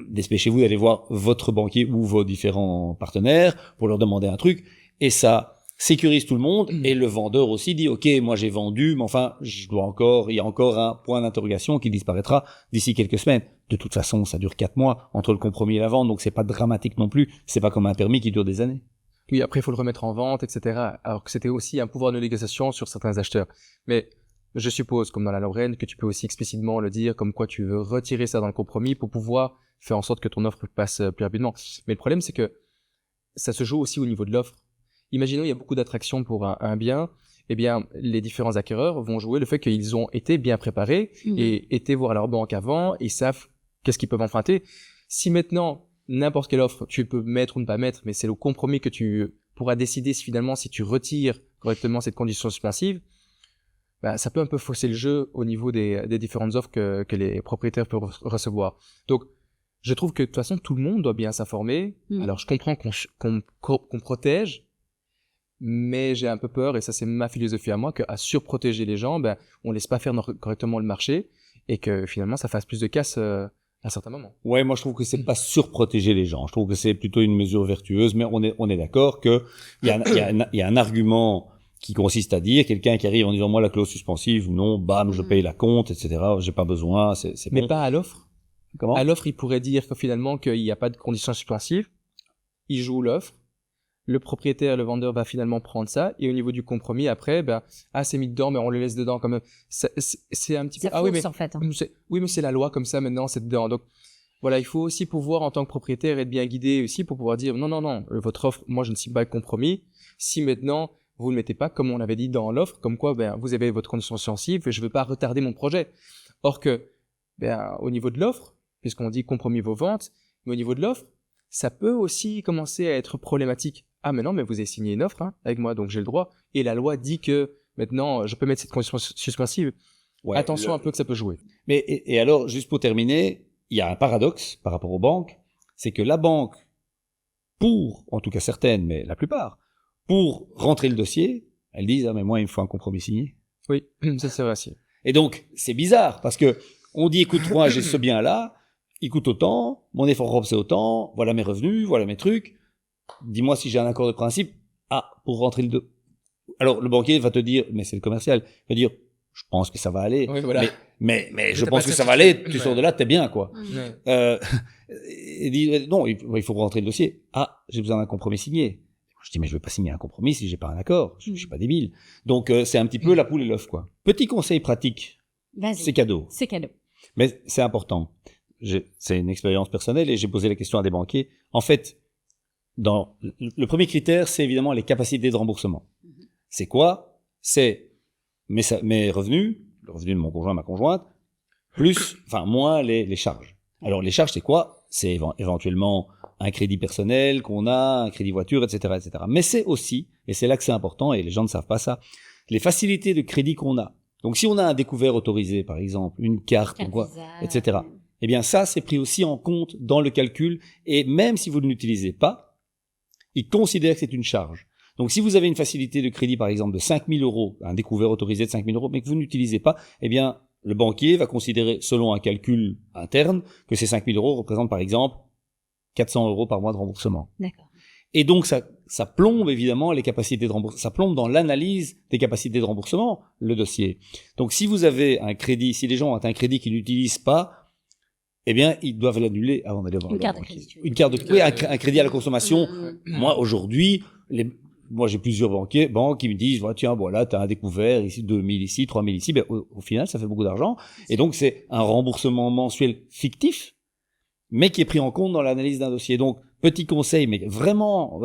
dépêchez-vous d'aller voir votre banquier ou vos différents partenaires pour leur demander un truc, et ça sécurise tout le monde, et le vendeur aussi dit, ok, moi j'ai vendu, mais enfin, il y a encore un point d'interrogation qui disparaîtra d'ici quelques semaines. De toute façon, ça dure 4 mois entre le compromis et la vente, donc c'est pas dramatique non plus, c'est pas comme un permis qui dure des années. Oui, après il faut le remettre en vente, etc. Alors que c'était aussi un pouvoir de négociation sur certains acheteurs. Mais je suppose, comme dans la Lorraine, que tu peux aussi explicitement le dire, comme quoi tu veux retirer ça dans le compromis pour pouvoir faire en sorte que ton offre passe plus rapidement. Mais le problème, c'est que ça se joue aussi au niveau de l'offre. Imaginons, il y a beaucoup d'attractions pour un bien, eh bien, les différents acquéreurs vont jouer le fait qu'ils ont été bien préparés et été voir leur banque avant et savent qu'est-ce qu'ils peuvent emprunter. Si maintenant, n'importe quelle offre, tu peux mettre ou ne pas mettre, mais c'est le compromis que tu pourras décider finalement si tu retires correctement cette condition suspensive, ça peut un peu fausser le jeu au niveau des différentes offres que les propriétaires peuvent recevoir. Donc, je trouve que de toute façon, tout le monde doit bien s'informer. Alors, je comprends qu'on protège, mais j'ai un peu peur, et ça c'est ma philosophie à moi, qu'à surprotéger les gens, on laisse pas faire correctement le marché, et que finalement ça fasse plus de casse à certains moments. Ouais, moi je trouve que c'est pas surprotéger les gens. Je trouve que c'est plutôt une mesure vertueuse, mais on est d'accord que il y a un argument qui consiste à dire, quelqu'un qui arrive en disant moi la clause suspensive, non, bam, je paye la compte, etc. J'ai pas besoin, c'est mais bon. Pas à l'offre. Comment? À l'offre, il pourrait dire que finalement qu'il n'y a pas de condition suspensive, il joue l'offre. le propriétaire, le vendeur va finalement prendre ça, et au niveau du compromis, après, c'est mis dedans, mais on le laisse dedans quand même. C'est un petit peu... Ça force, en fait. Hein. Oui, mais c'est la loi comme ça, maintenant, c'est dedans. Donc, voilà, il faut aussi pouvoir, en tant que propriétaire, être bien guidé aussi pour pouvoir dire, non, votre offre, moi, je ne signe pas de compromis. Si maintenant, vous ne mettez pas, comme on avait dit dans l'offre, comme quoi, vous avez votre condition sensible et je ne veux pas retarder mon projet. Or que, au niveau de l'offre, puisqu'on dit compromis vos ventes, mais au niveau de l'offre, ça peut aussi commencer à être problématique. Ah, mais non, mais vous avez signé une offre avec moi, donc j'ai le droit. Et la loi dit que maintenant, je peux mettre cette condition suspensive. Ouais, attention un peu que ça peut jouer. Mais et alors, juste pour terminer, il y a un paradoxe par rapport aux banques, c'est que la banque, en tout cas certaines, mais la plupart, pour rentrer le dossier, elles disent « Ah, mais moi, il me faut un compromis signé. » Oui, ça c'est vrai aussi. Et donc, c'est bizarre, parce que on dit « Écoute, moi, j'ai ce bien-là, il coûte autant, mon effort propre, c'est autant, voilà mes revenus, voilà mes trucs. Dis-moi si j'ai un accord de principe. Ah, pour rentrer le deux. » Alors, le banquier va te dire « Mais c'est le commercial. » Il va dire « Je pense que ça va aller. Oui, voilà. Mais je pense que ça va aller. Tu sors de là, t'es bien, quoi. » Il dit « Non, il faut rentrer le dossier. Ah, j'ai besoin d'un compromis signé. » Je dis, mais je vais pas signer un compromis si j'ai pas un accord. Je suis pas débile. Donc, c'est un petit peu la poule et l'œuf, quoi. Petit conseil pratique. Vas-y. C'est cadeau. C'est cadeau. Mais c'est important. C'est une expérience personnelle et j'ai posé la question à des banquiers. En fait, le premier critère, c'est évidemment les capacités de remboursement. C'est quoi? C'est mes revenus, le revenu de mon conjoint, ma conjointe, moins les charges. Alors, les charges, c'est quoi? C'est éventuellement un crédit personnel qu'on a, un crédit voiture, etc., etc. Mais c'est aussi, et c'est là que c'est important, et les gens ne savent pas ça, les facilités de crédit qu'on a. Donc, si on a un découvert autorisé, par exemple, une carte, etc., eh bien, ça, c'est pris aussi en compte dans le calcul, et même si vous ne l'utilisez pas, ils considèrent que c'est une charge. Donc, si vous avez une facilité de crédit, par exemple, de 5 000 €, un découvert autorisé de 5 000 €, mais que vous n'utilisez pas, eh bien, le banquier va considérer, selon un calcul interne, que ces 5 000 € représentent, par exemple, 400 € par mois de remboursement. D'accord. Et donc, ça plombe évidemment les capacités de remboursement. Ça plombe dans l'analyse des capacités de remboursement, le dossier. Donc, si vous avez un crédit, si les gens ont un crédit qu'ils n'utilisent pas, eh bien, ils doivent l'annuler avant d'aller voir le banquier. Une carte de crédit. Oui, un crédit à la consommation. Moi, aujourd'hui, j'ai plusieurs banques qui me disent, tiens, voilà, t'as un découvert ici, 2 000 ici, 3 000 ici. Ben, au final, ça fait beaucoup d'argent. Et donc, c'est un remboursement mensuel fictif, mais qui est pris en compte dans l'analyse d'un dossier. Donc, petit conseil, mais vraiment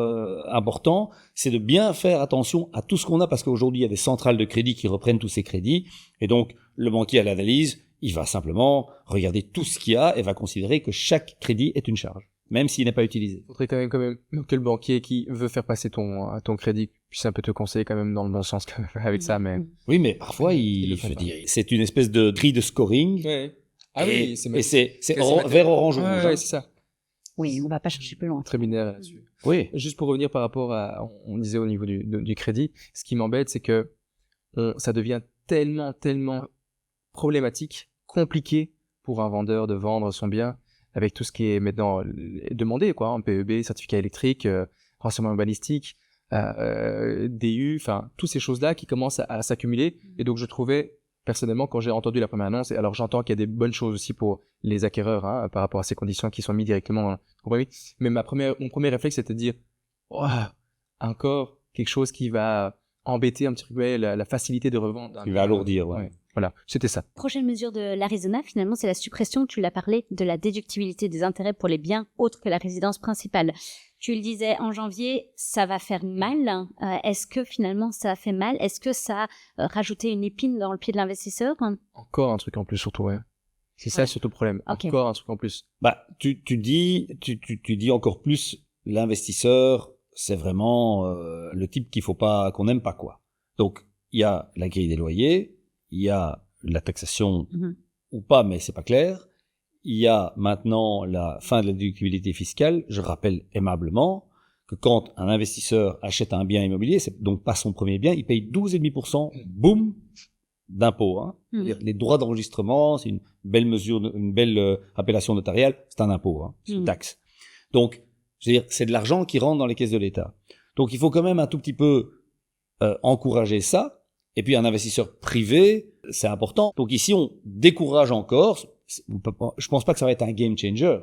important, c'est de bien faire attention à tout ce qu'on a, parce qu'aujourd'hui, il y a des centrales de crédit qui reprennent tous ces crédits, et donc, le banquier à l'analyse, il va simplement regarder tout ce qu'il y a et va considérer que chaque crédit est une charge, même s'il n'est pas utilisé. Il faudrait quand même que le banquier qui veut faire passer ton crédit puisse un peu te conseiller quand même dans le bon sens avec ça, mais... Oui, mais parfois, c'est une espèce de grille de scoring. Ouais. Ah et c'est vert, orange, rouge. Ouais, c'est ça. Oui, on va pas chercher plus loin. Très binaire là-dessus. Oui. Juste pour revenir par rapport on disait au niveau du crédit, ce qui m'embête, c'est que ça devient tellement problématique, compliqué pour un vendeur de vendre son bien avec tout ce qui est maintenant demandé, quoi, en PEB, certificat électrique, renseignement balistique, DU, enfin, toutes ces choses-là qui commencent à s'accumuler. Et donc, je trouvais, personnellement, quand j'ai entendu la première annonce, et alors j'entends qu'il y a des bonnes choses aussi pour les acquéreurs, par rapport à ces conditions qui sont mises directement dans le compromis, mais mon premier réflexe, c'était de dire, encore quelque chose qui va embêter un petit peu la facilité de revente. Qui va alourdir, ouais. Voilà, c'était ça. Prochaine mesure de l'Arizona, finalement, c'est la suppression, tu l'as parlé, de la déductibilité des intérêts pour les biens autres que la résidence principale. Tu le disais, en janvier, ça va faire mal. Est-ce que finalement ça a fait mal? Est-ce que ça a rajouté une épine dans le pied de l'investisseur? Encore un truc en plus, surtout, ouais. C'est ça, surtout le problème. Okay. Encore un truc en plus. Tu dis encore plus, l'investisseur, c'est vraiment le type qu'on n'aime pas, quoi. Donc, il y a la grille des loyers, il y a la taxation ou pas, mais c'est pas clair. Il y a maintenant la fin de la déductibilité fiscale. Je rappelle aimablement que quand un investisseur achète un bien immobilier, c'est donc pas son premier bien, il paye 12,5%, boum, d'impôt. C'est-à-dire les droits d'enregistrement, c'est une belle mesure, une belle appellation notariale, c'est un impôt, c'est une taxe. Donc, je veux dire, c'est de l'argent qui rentre dans les caisses de l'État. Donc, il faut quand même un tout petit peu encourager ça. Et puis, un investisseur privé, c'est important. Donc ici, on décourage encore, je pense pas que ça va être un game changer,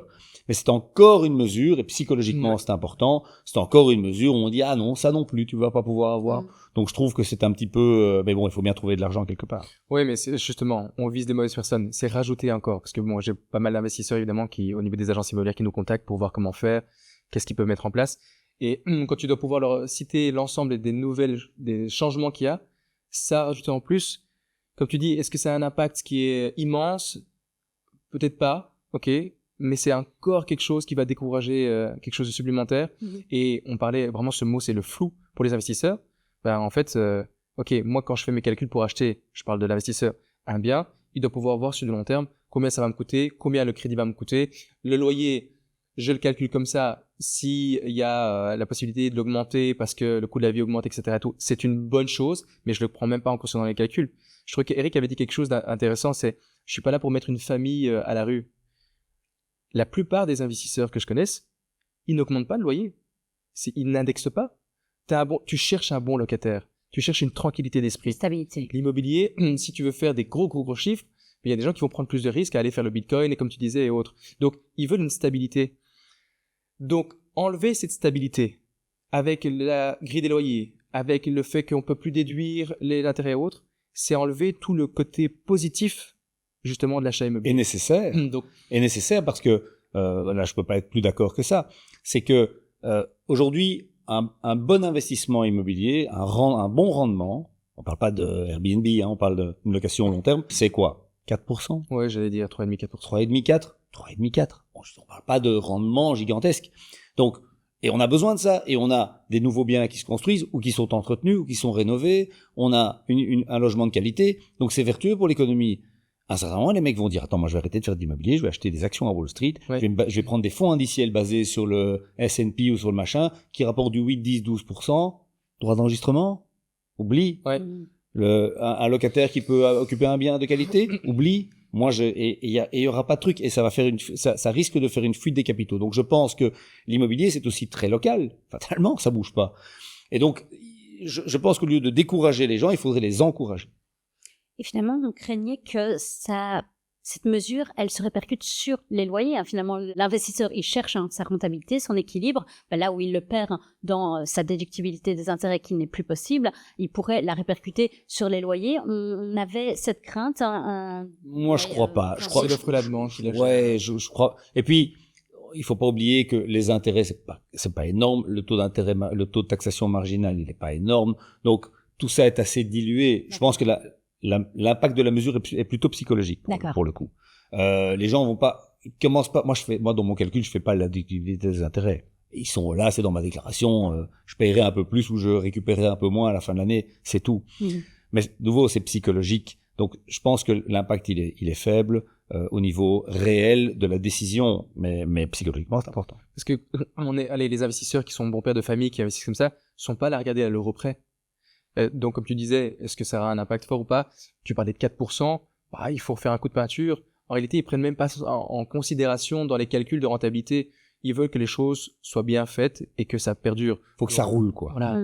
mais c'est encore une mesure, et psychologiquement c'est important, c'est encore une mesure où on dit ah non, ça non plus, tu vas pas pouvoir avoir. Donc je trouve que c'est un petit peu, mais bon, il faut bien trouver de l'argent quelque part. Oui, mais c'est justement, on vise des mauvaises personnes. C'est rajouter encore, parce que bon, j'ai pas mal d'investisseurs évidemment qui, au niveau des agences immobilières, qui nous contactent pour voir comment faire, qu'est-ce qu'ils peuvent mettre en place. Et quand tu dois pouvoir leur citer l'ensemble des changements qu'il y a, ça rajouter en plus. Comme tu dis, est-ce que ça a un impact qui est immense? Peut-être pas, ok, mais c'est encore quelque chose qui va décourager quelque chose de supplémentaire. Et on parlait vraiment, ce mot, c'est le flou pour les investisseurs. Ben, en fait, ok, moi, quand je fais mes calculs pour acheter, je parle de l'investisseur, un bien, il doit pouvoir voir sur le long terme combien ça va me coûter, combien le crédit va me coûter. Le loyer, je le calcule comme ça. S'il y a la possibilité de l'augmenter parce que le coût de la vie augmente, etc., tout, c'est une bonne chose, mais je le prends même pas en compte dans les calculs. Je trouve qu'Eric avait dit quelque chose d'intéressant, c'est je suis pas là pour mettre une famille à la rue. La plupart des investisseurs que je connaisse, ils n'augmentent pas le loyer. Ils n'indexent pas. Tu cherches un bon locataire. Tu cherches une tranquillité d'esprit. Stabilité. L'immobilier, si tu veux faire des gros chiffres, il y a des gens qui vont prendre plus de risques à aller faire le Bitcoin et comme tu disais et autres. Donc, ils veulent une stabilité. Donc, enlever cette stabilité avec la grille des loyers, avec le fait qu'on peut plus déduire l'intérêt et autres, c'est enlever tout le côté positif justement de l'achat immobilier. Et nécessaire parce que là je peux pas être plus d'accord que ça. C'est que aujourd'hui un bon investissement immobilier, un bon rendement, on parle pas de Airbnb, hein, on parle d'une location long terme, c'est quoi? 4%? Ouais, j'allais dire 3,5, 4%. 3,5, 4? 3,5, 4. Bon, on parle pas de rendement gigantesque. Donc, et on a besoin de ça, et on a des nouveaux biens qui se construisent, ou qui sont entretenus, ou qui sont rénovés, on a un logement de qualité, donc c'est vertueux pour l'économie. À un certain moment, les mecs vont dire, attends, moi je vais arrêter de faire de l'immobilier, je vais acheter des actions à Wall Street, ouais. je vais prendre des fonds indiciels basés sur le S&P ou sur le machin, qui rapportent du 8, 10, 12%, droit d'enregistrement, oublie. Ouais. Un locataire qui peut occuper un bien de qualité, oublie. Moi, il y aura pas de truc, et ça va faire ça risque de faire une fuite des capitaux. Donc, je pense que l'immobilier, c'est aussi très local. Fatalement, ça bouge pas. Et donc, je pense qu'au lieu de décourager les gens, il faudrait les encourager. Et finalement, on craignait que cette mesure, elle se répercute sur les loyers. Finalement, l'investisseur, il cherche sa rentabilité, son équilibre. Là où il le perd dans sa déductibilité des intérêts qui n'est plus possible, il pourrait la répercuter sur les loyers. On avait cette crainte. Moi, je crois pas. Je crois que l'offre la demande. Ouais, je crois. Et puis, il faut pas oublier que les intérêts, c'est pas énorme. Le taux d'intérêt, le taux de taxation marginale, il est pas énorme. Donc, tout ça est assez dilué. D'accord. Je pense que l'impact de la mesure est plutôt psychologique pour le coup. Les gens commencent pas. Moi dans mon calcul, je fais pas la déductibilité des intérêts. Ils sont là, c'est dans ma déclaration. Je paierai un peu plus ou je récupérerai un peu moins à la fin de l'année, c'est tout. Mais de nouveau, c'est psychologique. Donc, je pense que l'impact il est faible au niveau réel de la décision, mais psychologiquement c'est important. Parce que les investisseurs qui sont bons pères de famille, qui investissent comme ça, sont pas là à regarder à l'euro près. Donc, comme tu disais, est-ce que ça aura un impact fort ou pas? Tu parlais de 4%, il faut faire un coup de peinture. En réalité, ils prennent même pas en considération dans les calculs de rentabilité. Ils veulent que les choses soient bien faites et que ça perdure. Faut que ça roule, quoi. Voilà.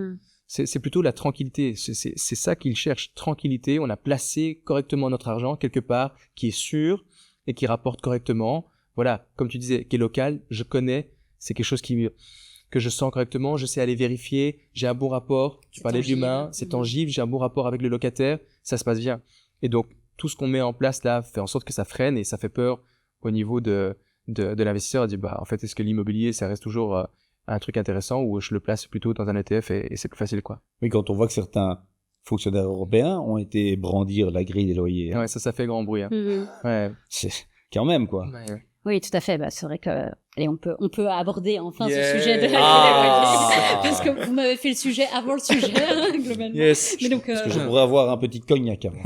C'est plutôt la tranquillité. C'est ça qu'ils cherchent. Tranquillité. On a placé correctement notre argent quelque part qui est sûr et qui rapporte correctement. Voilà. Comme tu disais, qui est local. Je connais. C'est quelque chose que je sens correctement, je sais aller vérifier, j'ai un bon rapport, tu parlais de l'humain, c'est tangible, j'ai un bon rapport avec le locataire, ça se passe bien. Et donc, tout ce qu'on met en place là fait en sorte que ça freine et ça fait peur au niveau de l'investisseur. Il dit, en fait, est-ce que l'immobilier, ça reste toujours un truc intéressant ou je le place plutôt dans un ETF et c'est plus facile, quoi. Oui, quand on voit que certains fonctionnaires européens ont été brandir la grille des loyers. Ouais, ça fait grand bruit. Hein. Ouais. C'est quand même, quoi. Ouais. Oui, tout à fait. C'est vrai que on peut aborder enfin ce sujet de la parce que vous m'avez fait le sujet avant le sujet globalement. Yes. Mais donc, parce que je pourrais avoir un petit cognac avant.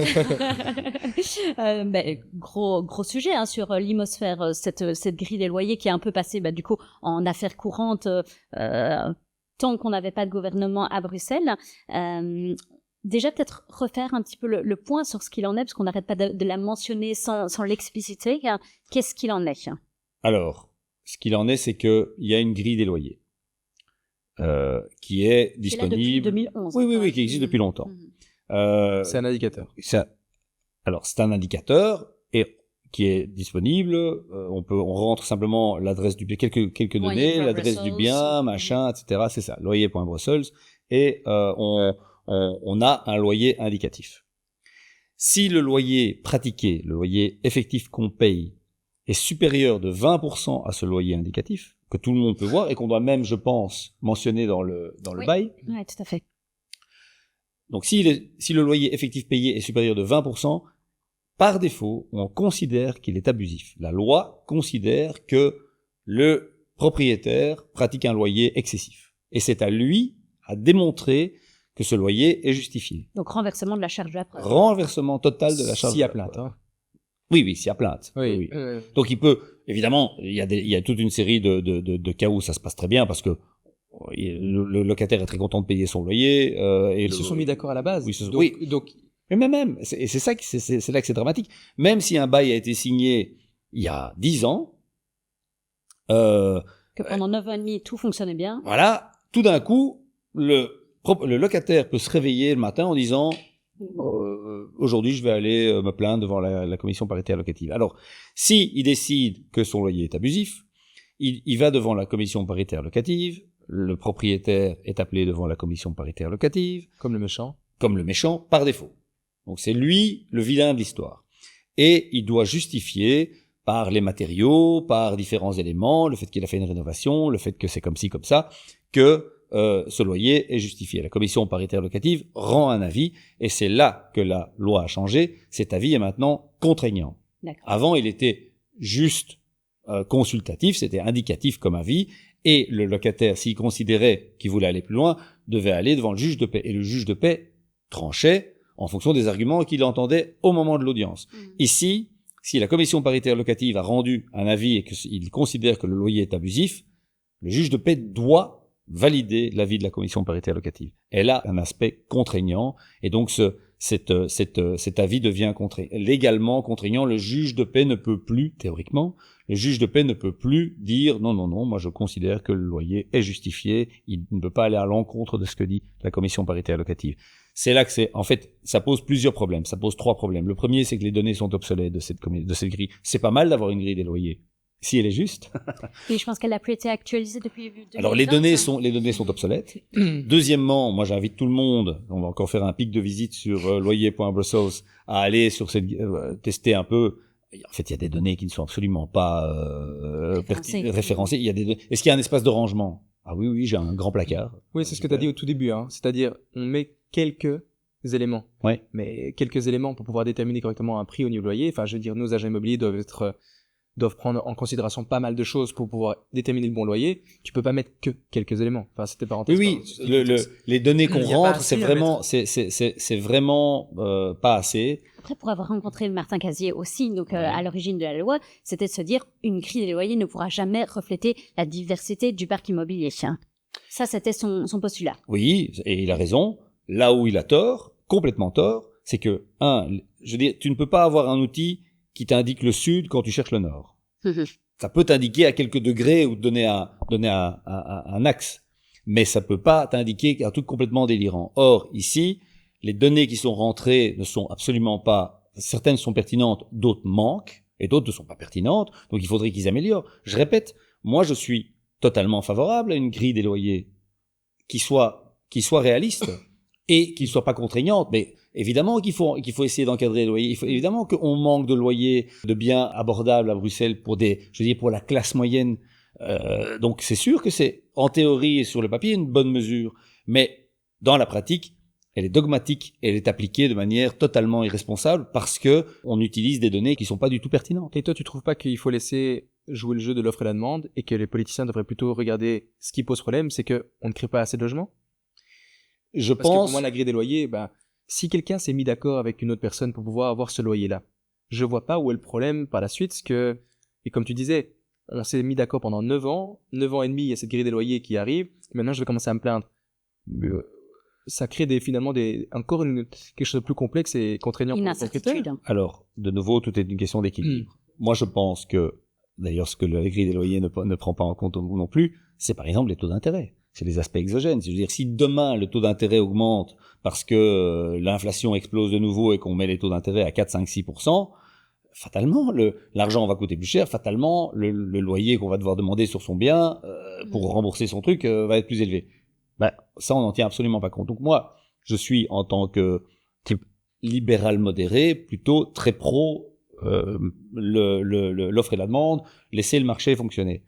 Gros sujet sur l'imosphère, cette grille des loyers qui est un peu passée du coup en affaire courante tant qu'on n'avait pas de gouvernement à Bruxelles. Déjà, peut-être refaire un petit peu le point sur ce qu'il en est, parce qu'on n'arrête pas de la mentionner sans l'expliciter. Qu'est-ce qu'il en est? Alors, ce qu'il en est, c'est qu'il y a une grille des loyers qui est disponible. Depuis 2011. Oui, qui existe depuis longtemps. C'est un indicateur. Alors, c'est un indicateur et qui est disponible. On rentre simplement l'adresse du bien, quelques données, l'adresse du bien, machin, etc. C'est ça, loyer.brussels, et on a un loyer indicatif. Si le loyer pratiqué, le loyer effectif qu'on paye, est supérieur de 20% à ce loyer indicatif, que tout le monde peut voir et qu'on doit même, je pense, mentionner dans le bail. Oui, tout à fait. Donc, si le loyer effectif payé est supérieur de 20%, par défaut, on considère qu'il est abusif. La loi considère que le propriétaire pratique un loyer excessif. Et c'est à lui à démontrer que ce loyer est justifié. Donc, renversement de la charge de la preuve. Renversement total de la charge S'il y a de la plainte, preuve. hein. Oui, s'il y a plainte. Oui. Donc, il peut, évidemment, il y a toute une série de cas où ça se passe très bien parce que le locataire est très content de payer son loyer. Et Ils se sont mis d'accord à la base. Oui, Donc, mais même, c'est ça c'est là que c'est dramatique. Même si un bail a été signé il y a 10 ans, Que pendant 9 ans et demi, tout fonctionnait bien. voilà, tout d'un coup, le locataire peut se réveiller le matin en disant aujourd'hui je vais aller me plaindre devant la commission paritaire locative. Alors, si il décide que son loyer est abusif, il va devant la commission paritaire locative, le propriétaire est appelé devant la commission paritaire locative, comme le méchant, par défaut. Donc c'est lui le vilain de l'histoire. Et il doit justifier par les matériaux, par différents éléments, le fait qu'il a fait une rénovation, le fait que c'est comme ci, comme ça, que ce loyer est justifié. La commission paritaire locative rend un avis, et c'est là que la loi a changé. Cet avis est maintenant contraignant. D'accord. Avant, il était juste consultatif, c'était indicatif comme avis, et le locataire, s'il considérait qu'il voulait aller plus loin, devait aller devant le juge de paix. Et le juge de paix tranchait en fonction des arguments qu'il entendait au moment de l'audience. Ici, si la commission paritaire locative a rendu un avis et qu'il considère que le loyer est abusif, le juge de paix doit valider l'avis de la commission paritaire locative. Elle a un aspect contraignant, et donc cet avis devient légalement contraignant. Le juge de paix ne peut plus, théoriquement, le juge de paix ne peut plus dire non, moi je considère que le loyer est justifié, il ne peut pas aller à l'encontre de ce que dit la commission paritaire locative. C'est là que en fait, ça pose plusieurs problèmes, ça pose 3 problèmes. Le premier, c'est que les données sont obsolètes de cette grille. C'est pas mal d'avoir une grille des loyers, si elle est juste. Et je pense qu'elle n'a plus été actualisée depuis 2020. Alors les données sont obsolètes. Deuxièmement, moi j'invite tout le monde, on va encore faire un pic de visite sur loyer.brussels, à aller sur cette tester un peu. En fait, il y a des données qui ne sont absolument pas référencées. Est-ce qu'il y a un espace de rangement? Ah oui, j'ai un grand placard. Oui, c'est ce que tu as dit au tout début, hein. C'est-à-dire, on met quelques éléments. Ouais. Mais quelques éléments pour pouvoir déterminer correctement un prix au niveau loyer. Enfin, je veux dire, nos agents immobiliers doivent prendre en considération pas mal de choses pour pouvoir déterminer le bon loyer. Tu peux pas mettre que quelques éléments. Enfin, c'était parenthèse. Oui, les données qu'on rentre, c'est vraiment pas assez. Après, pour avoir rencontré Martin Casier aussi, donc à l'origine de la loi, c'était de se dire une grille des loyers ne pourra jamais refléter la diversité du parc immobilier. Ça, c'était son postulat. Oui, et il a raison. Là où il a tort, complètement tort, c'est que je veux dire, tu ne peux pas avoir un outil qui t'indique le sud quand tu cherches le nord. Ça peut t'indiquer à quelques degrés ou te donner un axe, mais ça peut pas t'indiquer un truc complètement délirant. Or, ici, les données qui sont rentrées ne sont absolument pas, certaines sont pertinentes, d'autres manquent, et d'autres ne sont pas pertinentes, donc il faudrait qu'ils améliorent. Je répète, moi je suis totalement favorable à une grille des loyers qui soit réaliste et qui soit pas contraignante, mais évidemment qu'il faut essayer d'encadrer les loyers. Évidemment qu'on manque de loyers, de biens abordables à Bruxelles pour la classe moyenne. Donc c'est sûr que c'est, en théorie et sur le papier, une bonne mesure. Mais dans la pratique, elle est dogmatique et elle est appliquée de manière totalement irresponsable parce que on utilise des données qui sont pas du tout pertinentes. Et toi, tu trouves pas qu'il faut laisser jouer le jeu de l'offre et la demande et que les politiciens devraient plutôt regarder ce qui pose problème, c'est que on ne crée pas assez de logements? Parce que pour moi, la grille des loyers, si quelqu'un s'est mis d'accord avec une autre personne pour pouvoir avoir ce loyer-là, je vois pas où est le problème par la suite, et comme tu disais, on s'est mis d'accord pendant 9 ans et demi, il y a cette grille des loyers qui arrive, maintenant je vais commencer à me plaindre. Ça crée finalement quelque chose de plus complexe et contraignant pour les propriétaires. Alors, de nouveau, tout est une question d'équilibre. Moi, je pense que, d'ailleurs, ce que la grille des loyers ne prend pas en compte non plus, c'est par exemple les taux d'intérêt. C'est les aspects exogènes. C'est-à-dire, si demain le taux d'intérêt augmente parce que l'inflation explose de nouveau et qu'on met les taux d'intérêt à 4, 5, 6%, fatalement, l'argent va coûter plus cher, fatalement, le loyer qu'on va devoir demander sur son bien pour rembourser son truc va être plus élevé. Ben, ça, on n'en tient absolument pas compte. Donc moi, je suis, en tant que type libéral modéré, plutôt très pro l'offre et la demande, laisser le marché fonctionner.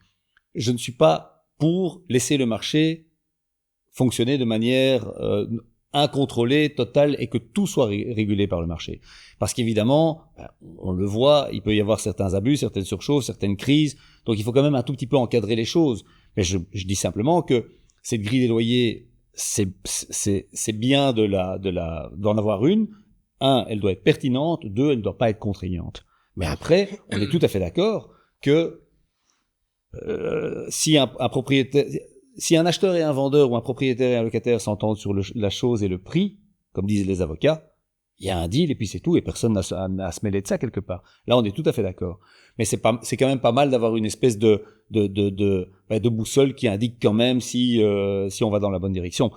Je ne suis pas pour laisser le marché fonctionner de manière incontrôlée, totale, et que tout soit régulé par le marché. Parce qu'évidemment, on le voit, il peut y avoir certains abus, certaines surchaufes, certaines crises, donc il faut quand même un tout petit peu encadrer les choses. Mais je dis simplement que cette grille des loyers, c'est bien d'en avoir une. Un, elle doit être pertinente. Deux, elle ne doit pas être contraignante. Mais après, on est tout à fait d'accord que si un propriétaire, si un acheteur et un vendeur ou un propriétaire et un locataire s'entendent sur la chose et le prix, comme disent les avocats, il y a un deal et puis c'est tout, et personne n'a à se mêler de ça quelque part. Là, on est tout à fait d'accord. Mais c'est quand même pas mal d'avoir une espèce de boussole qui indique quand même si on va dans la bonne direction.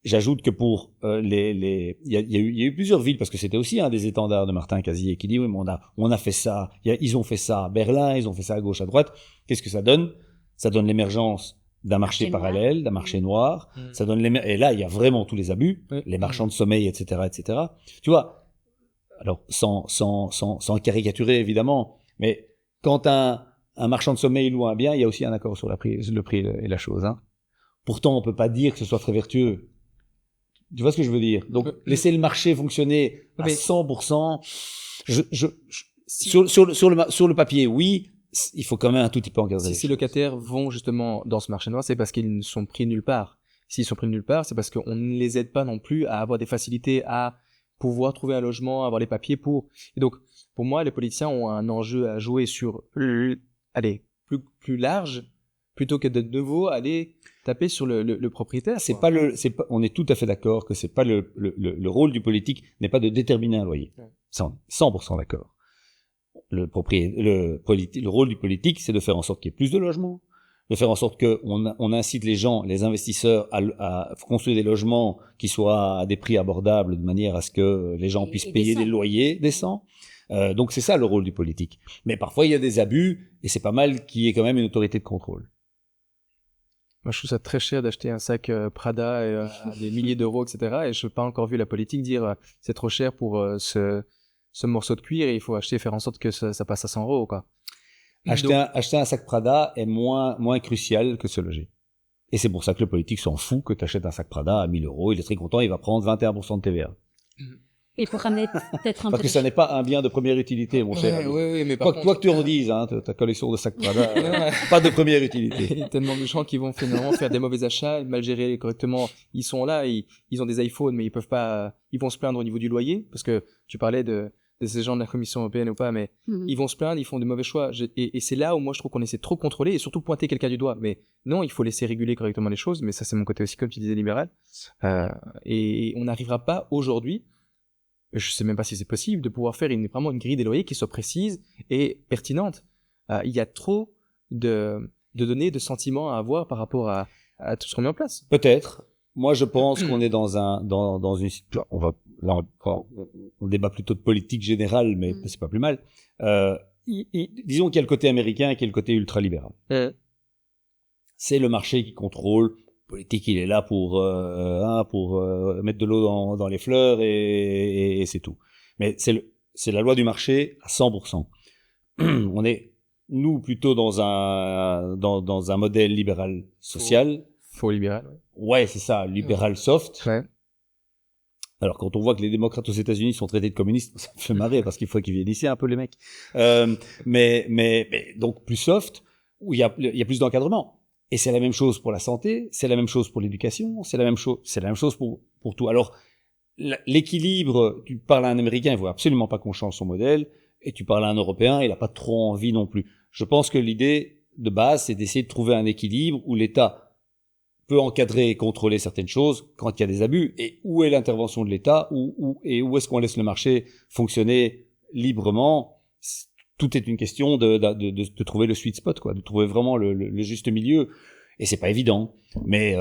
J'ajoute que pour il y a eu plusieurs villes, parce que c'était aussi un des étendards de Martin Casier qui dit oui, mais on a fait ça, ils ont fait ça à Berlin, ils ont fait ça à gauche, à droite. Qu'est-ce que ça donne? Ça donne l'émergence d'un marché parallèle, d'un marché noir. Ça donne et là, il y a vraiment tous les abus, les marchands de sommeil, etc., etc. Tu vois, alors sans caricaturer évidemment, mais quand un marchand de sommeil loue un bien, il y a aussi un accord sur le prix et la chose. Hein. Pourtant, on peut pas dire que ce soit très vertueux. Tu vois ce que je veux dire? Donc, laisser le marché fonctionner à 100%, sur le papier, oui, il faut quand même un tout petit peu encadrer. Si ces locataires vont justement dans ce marché noir, c'est parce qu'ils ne sont pris nulle part. S'ils sont pris nulle part, c'est parce qu'on ne les aide pas non plus à avoir des facilités à pouvoir trouver un logement, avoir les papiers pour. Et donc, pour moi, les politiciens ont un enjeu à jouer sur, plus large, plutôt que de nouveau aller taper sur le propriétaire. On est tout à fait d'accord que c'est pas le rôle du politique n'est pas de déterminer un loyer. 100% d'accord. Le rôle du politique, c'est de faire en sorte qu'il y ait plus de logements, de faire en sorte qu'on incite les gens, les investisseurs, à construire des logements qui soient à des prix abordables, de manière à ce que les gens puissent payer des loyers décents. Donc c'est ça le rôle du politique. Mais parfois il y a des abus, et c'est pas mal qu'il y ait quand même une autorité de contrôle. Moi, je trouve ça très cher d'acheter un sac Prada à des milliers d'euros, etc. Et je n'ai pas encore vu la politique dire c'est trop cher pour ce morceau de cuir et il faut faire en sorte que ça passe à 100 euros, quoi. Acheter un sac Prada est moins crucial que se loger. Et c'est pour ça que le politique s'en fout que tu achètes un sac Prada à 1000 euros. Il est très content, il va prendre 21% de TVA. Et pour ramener peut-être un peu... Parce que ça n'est pas un bien de première utilité, mon cher. Oui, mais quoi que tu en dises, hein, ta collection de sacs Prada, pas de première utilité. Il y a tellement de gens qui vont finalement faire des mauvais achats, mal gérer correctement. Ils sont là, ils ont des iPhones, mais ils peuvent pas, ils vont se plaindre au niveau du loyer, parce que tu parlais de ces gens de la Commission européenne ou pas, mais ils vont se plaindre, ils font des mauvais choix. Et c'est là où moi je trouve qu'on essaie trop de contrôler et surtout pointer quelqu'un du doigt. Mais non, il faut laisser réguler correctement les choses, mais ça c'est mon côté aussi, comme tu disais, libéral. Et on n'arrivera pas aujourd'hui, je sais même pas si c'est possible, de pouvoir faire vraiment une grille des loyers qui soit précise et pertinente. Il y a trop de données, de sentiments à avoir par rapport à tout ce qu'on met en place. Peut-être. Moi, je pense qu'on est dans une situation, on débat plutôt de politique générale, mais c'est pas plus mal. Disons qu'il y a le côté américain et qu'il y a le côté ultralibéral. C'est le marché qui contrôle. Le politique, il est là pour mettre de l'eau dans les fleurs et c'est tout. Mais c'est la loi du marché à 100%. On est, nous, plutôt dans un modèle libéral social. Faux libéral. Ouais, c'est ça, libéral soft. Ouais. Alors, quand on voit que les démocrates aux États-Unis sont traités de communistes, ça me fait marrer parce qu'il faut qu'ils viennent ici un peu, les mecs. Mais donc plus soft, où il y a plus d'encadrement. Et c'est la même chose pour la santé, c'est la même chose pour l'éducation, c'est la même chose pour tout. Alors, l'équilibre, tu parles à un Américain, il ne veut absolument pas qu'on change son modèle, et tu parles à un Européen, il n'a pas trop envie non plus. Je pense que l'idée de base, c'est d'essayer de trouver un équilibre où l'État peut encadrer et contrôler certaines choses quand il y a des abus, et où est l'intervention de l'État, et où est-ce qu'on laisse le marché fonctionner librement. Tout est une question de trouver le sweet spot, quoi, de trouver vraiment le juste milieu, et c'est pas évident. Mais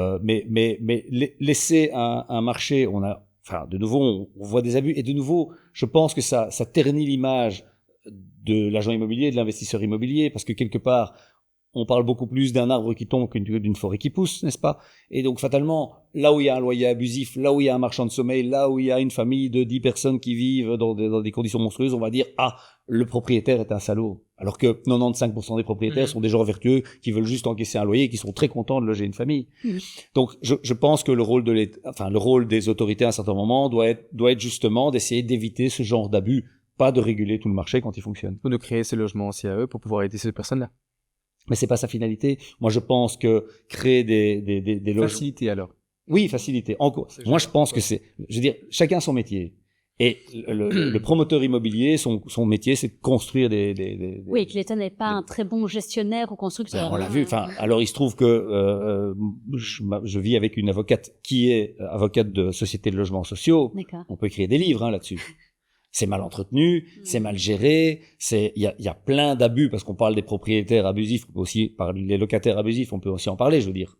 laisser un marché, de nouveau, on voit des abus, et de nouveau, je pense que ça ternit l'image de l'agent immobilier, de l'investisseur immobilier, parce que quelque part, on parle beaucoup plus d'un arbre qui tombe d'une forêt qui pousse, n'est-ce pas? Et donc, fatalement, là où il y a un loyer abusif, là où il y a un marchand de sommeil, là où il y a une famille de 10 personnes qui vivent dans des conditions monstrueuses, on va dire, ah, le propriétaire est un salaud. Alors que 95% des propriétaires sont des gens vertueux qui veulent juste encaisser un loyer et qui sont très contents de loger une famille. Donc, je pense que le rôle le rôle des autorités à un certain moment doit être justement d'essayer d'éviter ce genre d'abus, pas de réguler tout le marché quand il fonctionne. Ou de créer ces logements aussi à eux pour pouvoir aider ces personnes-là. Mais c'est pas sa finalité. Moi, je pense que créer des logements... Facilité, alors. Oui, facilité. Moi, je pense que je veux dire, chacun son métier. Et le promoteur immobilier, son métier, c'est de construire Oui, que l'État n'est pas un très bon gestionnaire ou constructeur. On l'a vu. Enfin, alors il se trouve que je vis avec une avocate qui est avocate de société de logements sociaux. D'accord. On peut écrire des livres là-dessus. C'est mal entretenu, c'est mal géré, il y a plein d'abus parce qu'on parle des propriétaires abusifs, on peut aussi parler des locataires abusifs, on peut aussi en parler, je veux dire.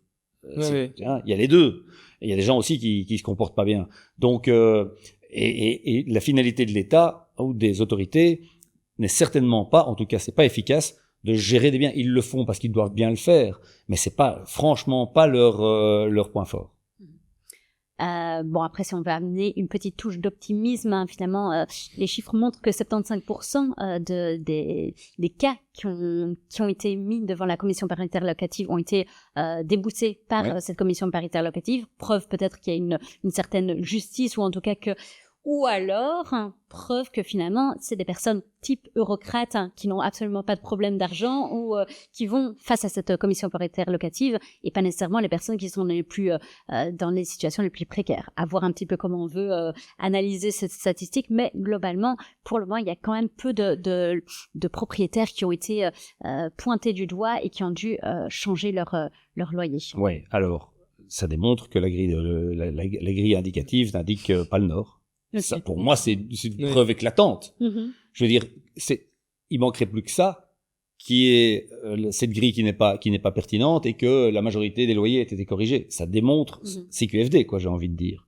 Il y a les deux. Et il y a des gens aussi qui se comportent pas bien. Donc, et la finalité de l'État ou des autorités n'est certainement pas, en tout cas, c'est pas efficace de gérer des biens. Ils le font parce qu'ils doivent bien le faire, mais c'est pas, franchement, pas leur point fort. Bon, après, si on veut amener une petite touche d'optimisme, finalement, les chiffres montrent que 75% des cas qui ont été mis devant la commission paritaire locative ont été déboutés par cette commission paritaire locative. Preuve peut-être qu'il y a une certaine justice, ou en tout cas ou alors, preuve que finalement, c'est des personnes type eurocrates qui n'ont absolument pas de problème d'argent ou qui vont face à cette commission paritaire locative et pas nécessairement les personnes qui sont les plus dans les situations les plus précaires. À voir un petit peu comment on veut analyser cette statistique, mais globalement, pour le moment, il y a quand même peu de propriétaires qui ont été pointés du doigt et qui ont dû changer leur loyer. Ouais, alors, ça démontre que la grille indicative n'indique pas le Nord. Okay. Ça, pour moi, c'est une preuve éclatante. Je veux dire, il manquerait plus que ça, qui est cette grille qui n'est pas pertinente et que la majorité des loyers aient été corrigés. Ça démontre CQFD, quoi, j'ai envie de dire.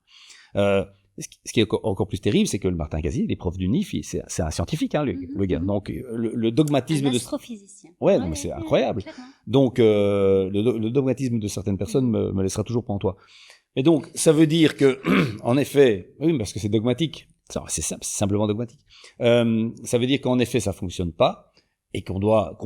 Ce qui est encore plus terrible, c'est que le Martin Casier, il est prof du NIF, c'est un scientifique, hein, le gars. Donc, le dogmatisme un astrophysicien. Ouais, non, mais c'est incroyable. Clairement. Donc, le dogmatisme de certaines personnes me laissera toujours pantois. Et donc, ça veut dire que, en effet, oui, parce que c'est dogmatique. C'est simplement dogmatique. Ça veut dire qu'en effet, ça fonctionne pas et qu'on doit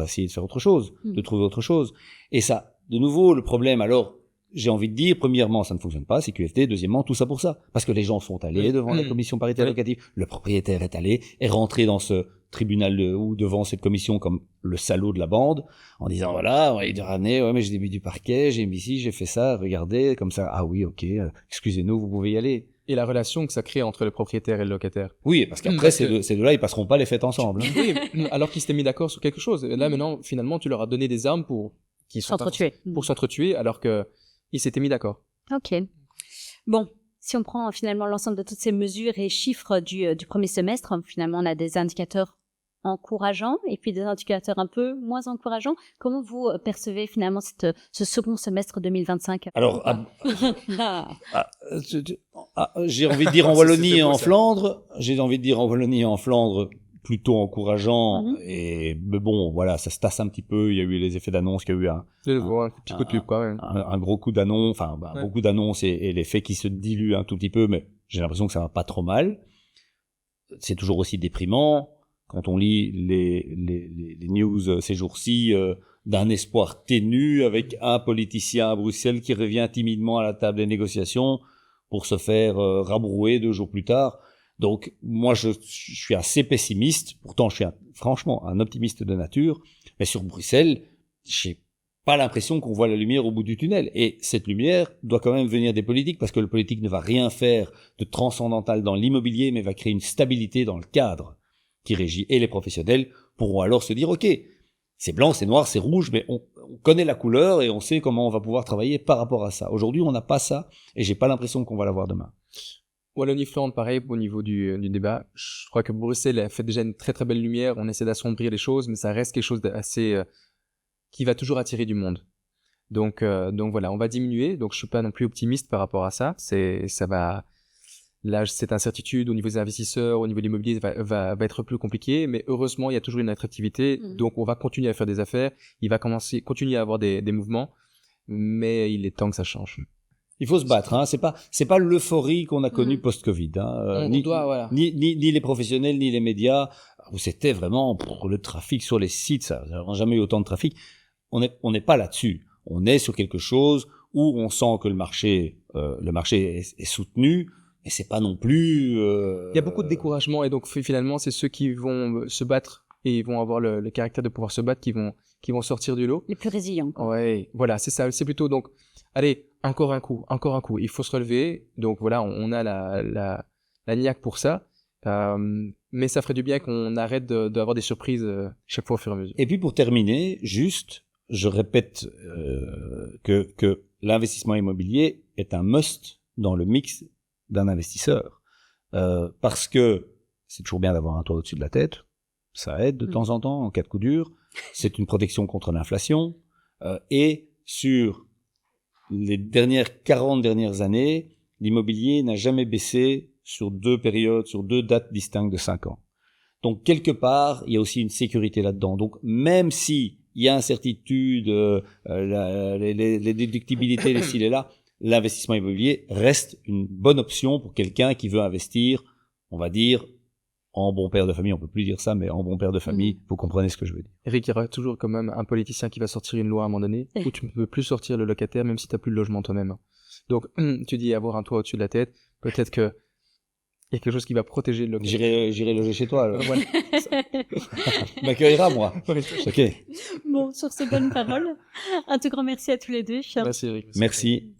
essayer de faire autre chose, de trouver autre chose. Et ça, de nouveau, le problème, alors, j'ai envie de dire, premièrement, ça ne fonctionne pas, c'est QFT, deuxièmement, tout ça pour ça. Parce que les gens sont allés devant la commission paritaire locative, le propriétaire est rentré dans ce tribunal ou devant cette commission comme le salaud de la bande, en disant, voilà, il dit, ouais, mais j'ai début du parquet, j'ai mis ici, j'ai fait ça, regardez, comme ça, ah oui, ok, excusez-nous, vous pouvez y aller. Et la relation que ça crée entre le propriétaire et le locataire. Oui, parce qu'après, ces deux-là, ils passeront pas les fêtes ensemble. Oui, alors qu'ils s'étaient mis d'accord sur quelque chose. Et là, maintenant, finalement, tu leur as donné des armes pour s'entretuer, alors que ils s'étaient mis d'accord. Ok. Bon, si on prend finalement l'ensemble de toutes ces mesures et chiffres du premier semestre, finalement, on a des indicateurs encourageants et puis des indicateurs un peu moins encourageants. Comment vous percevez finalement ce second semestre 2025? Alors, j'ai envie de dire en Wallonie et en Flandre, plutôt encourageant mais bon, voilà, ça se tasse un petit peu. Il y a eu les effets d'annonce, il y a eu un petit coup de pub, quoi, un gros coup d'annonce, beaucoup d'annonces et l'effet qui se dilue un tout petit peu, mais j'ai l'impression que ça va pas trop mal. C'est toujours aussi déprimant quand on lit les news ces jours-ci d'un espoir ténu avec un politicien à Bruxelles qui revient timidement à la table des négociations pour se faire rabrouer 2 jours plus tard. Donc, moi, je suis assez pessimiste. Pourtant, je suis franchement un optimiste de nature. Mais sur Bruxelles, j'ai pas l'impression qu'on voit la lumière au bout du tunnel. Et cette lumière doit quand même venir des politiques, parce que le politique ne va rien faire de transcendantal dans l'immobilier, mais va créer une stabilité dans le cadre qui régit. Et les professionnels pourront alors se dire, OK, c'est blanc, c'est noir, c'est rouge, mais on connaît la couleur et on sait comment on va pouvoir travailler par rapport à ça. Aujourd'hui, on n'a pas ça et j'ai pas l'impression qu'on va l'avoir demain. Wallonie-Flandre, pareil, au niveau du débat. Je crois que Bruxelles a fait déjà une très très belle lumière. On essaie d'assombrir les choses, mais ça reste quelque chose d'assez qui va toujours attirer du monde. Donc voilà, on va diminuer. Donc je suis pas non plus optimiste par rapport à ça. Ça va là, cette incertitude au niveau des investisseurs, au niveau de l'immobilier va être plus compliqué, mais heureusement, il y a toujours une attractivité, donc on va continuer à faire des affaires, il va continuer à avoir des mouvements, mais il est temps que ça change. Il faut se battre, hein. C'est pas l'euphorie qu'on a connue post-Covid, hein. Ni les professionnels, ni les médias, où c'était vraiment le trafic sur les sites, ça n'a jamais eu autant de trafic. On n'est pas là-dessus. On est sur quelque chose où on sent que le marché est soutenu, mais c'est pas non plus. Il y a beaucoup de découragement, et donc finalement, c'est ceux qui vont se battre et ils vont avoir le caractère de pouvoir se battre qui vont sortir du lot. Les plus résilients, quoi. Ouais, voilà, c'est ça. C'est plutôt donc, allez, encore un coup. Il faut se relever. Donc voilà, on a la niaque pour ça. Mais ça ferait du bien qu'on arrête d'avoir des surprises chaque fois au fur et à mesure. Et puis pour terminer, juste, je répète que l'investissement immobilier est un must dans le mix d'un investisseur, parce que c'est toujours bien d'avoir un toit au-dessus de la tête, ça aide de temps en temps en cas de coup dur, c'est une protection contre l'inflation, et sur les 40 dernières années, l'immobilier n'a jamais baissé sur deux dates distinctes de 5 ans. Donc quelque part, il y a aussi une sécurité là-dedans. Donc même si il y a incertitude, les déductibilités, les ci et là, l'investissement immobilier reste une bonne option pour quelqu'un qui veut investir, on va dire, en bon père de famille. On peut plus dire ça, mais en bon père de famille, vous comprenez ce que je veux dire. Eric, il y aura toujours quand même un politicien qui va sortir une loi à un moment donné où tu ne peux plus sortir le locataire même si tu n'as plus le logement toi-même. Donc tu dis avoir un toit au-dessus de la tête, peut-être que il y a quelque chose qui va protéger le locataire. J'irai loger chez toi. Alors. Voilà. M'accueillera, moi. Ok. Bon, sur ces bonnes paroles, un tout grand merci à tous les deux. Merci Eric. Merci.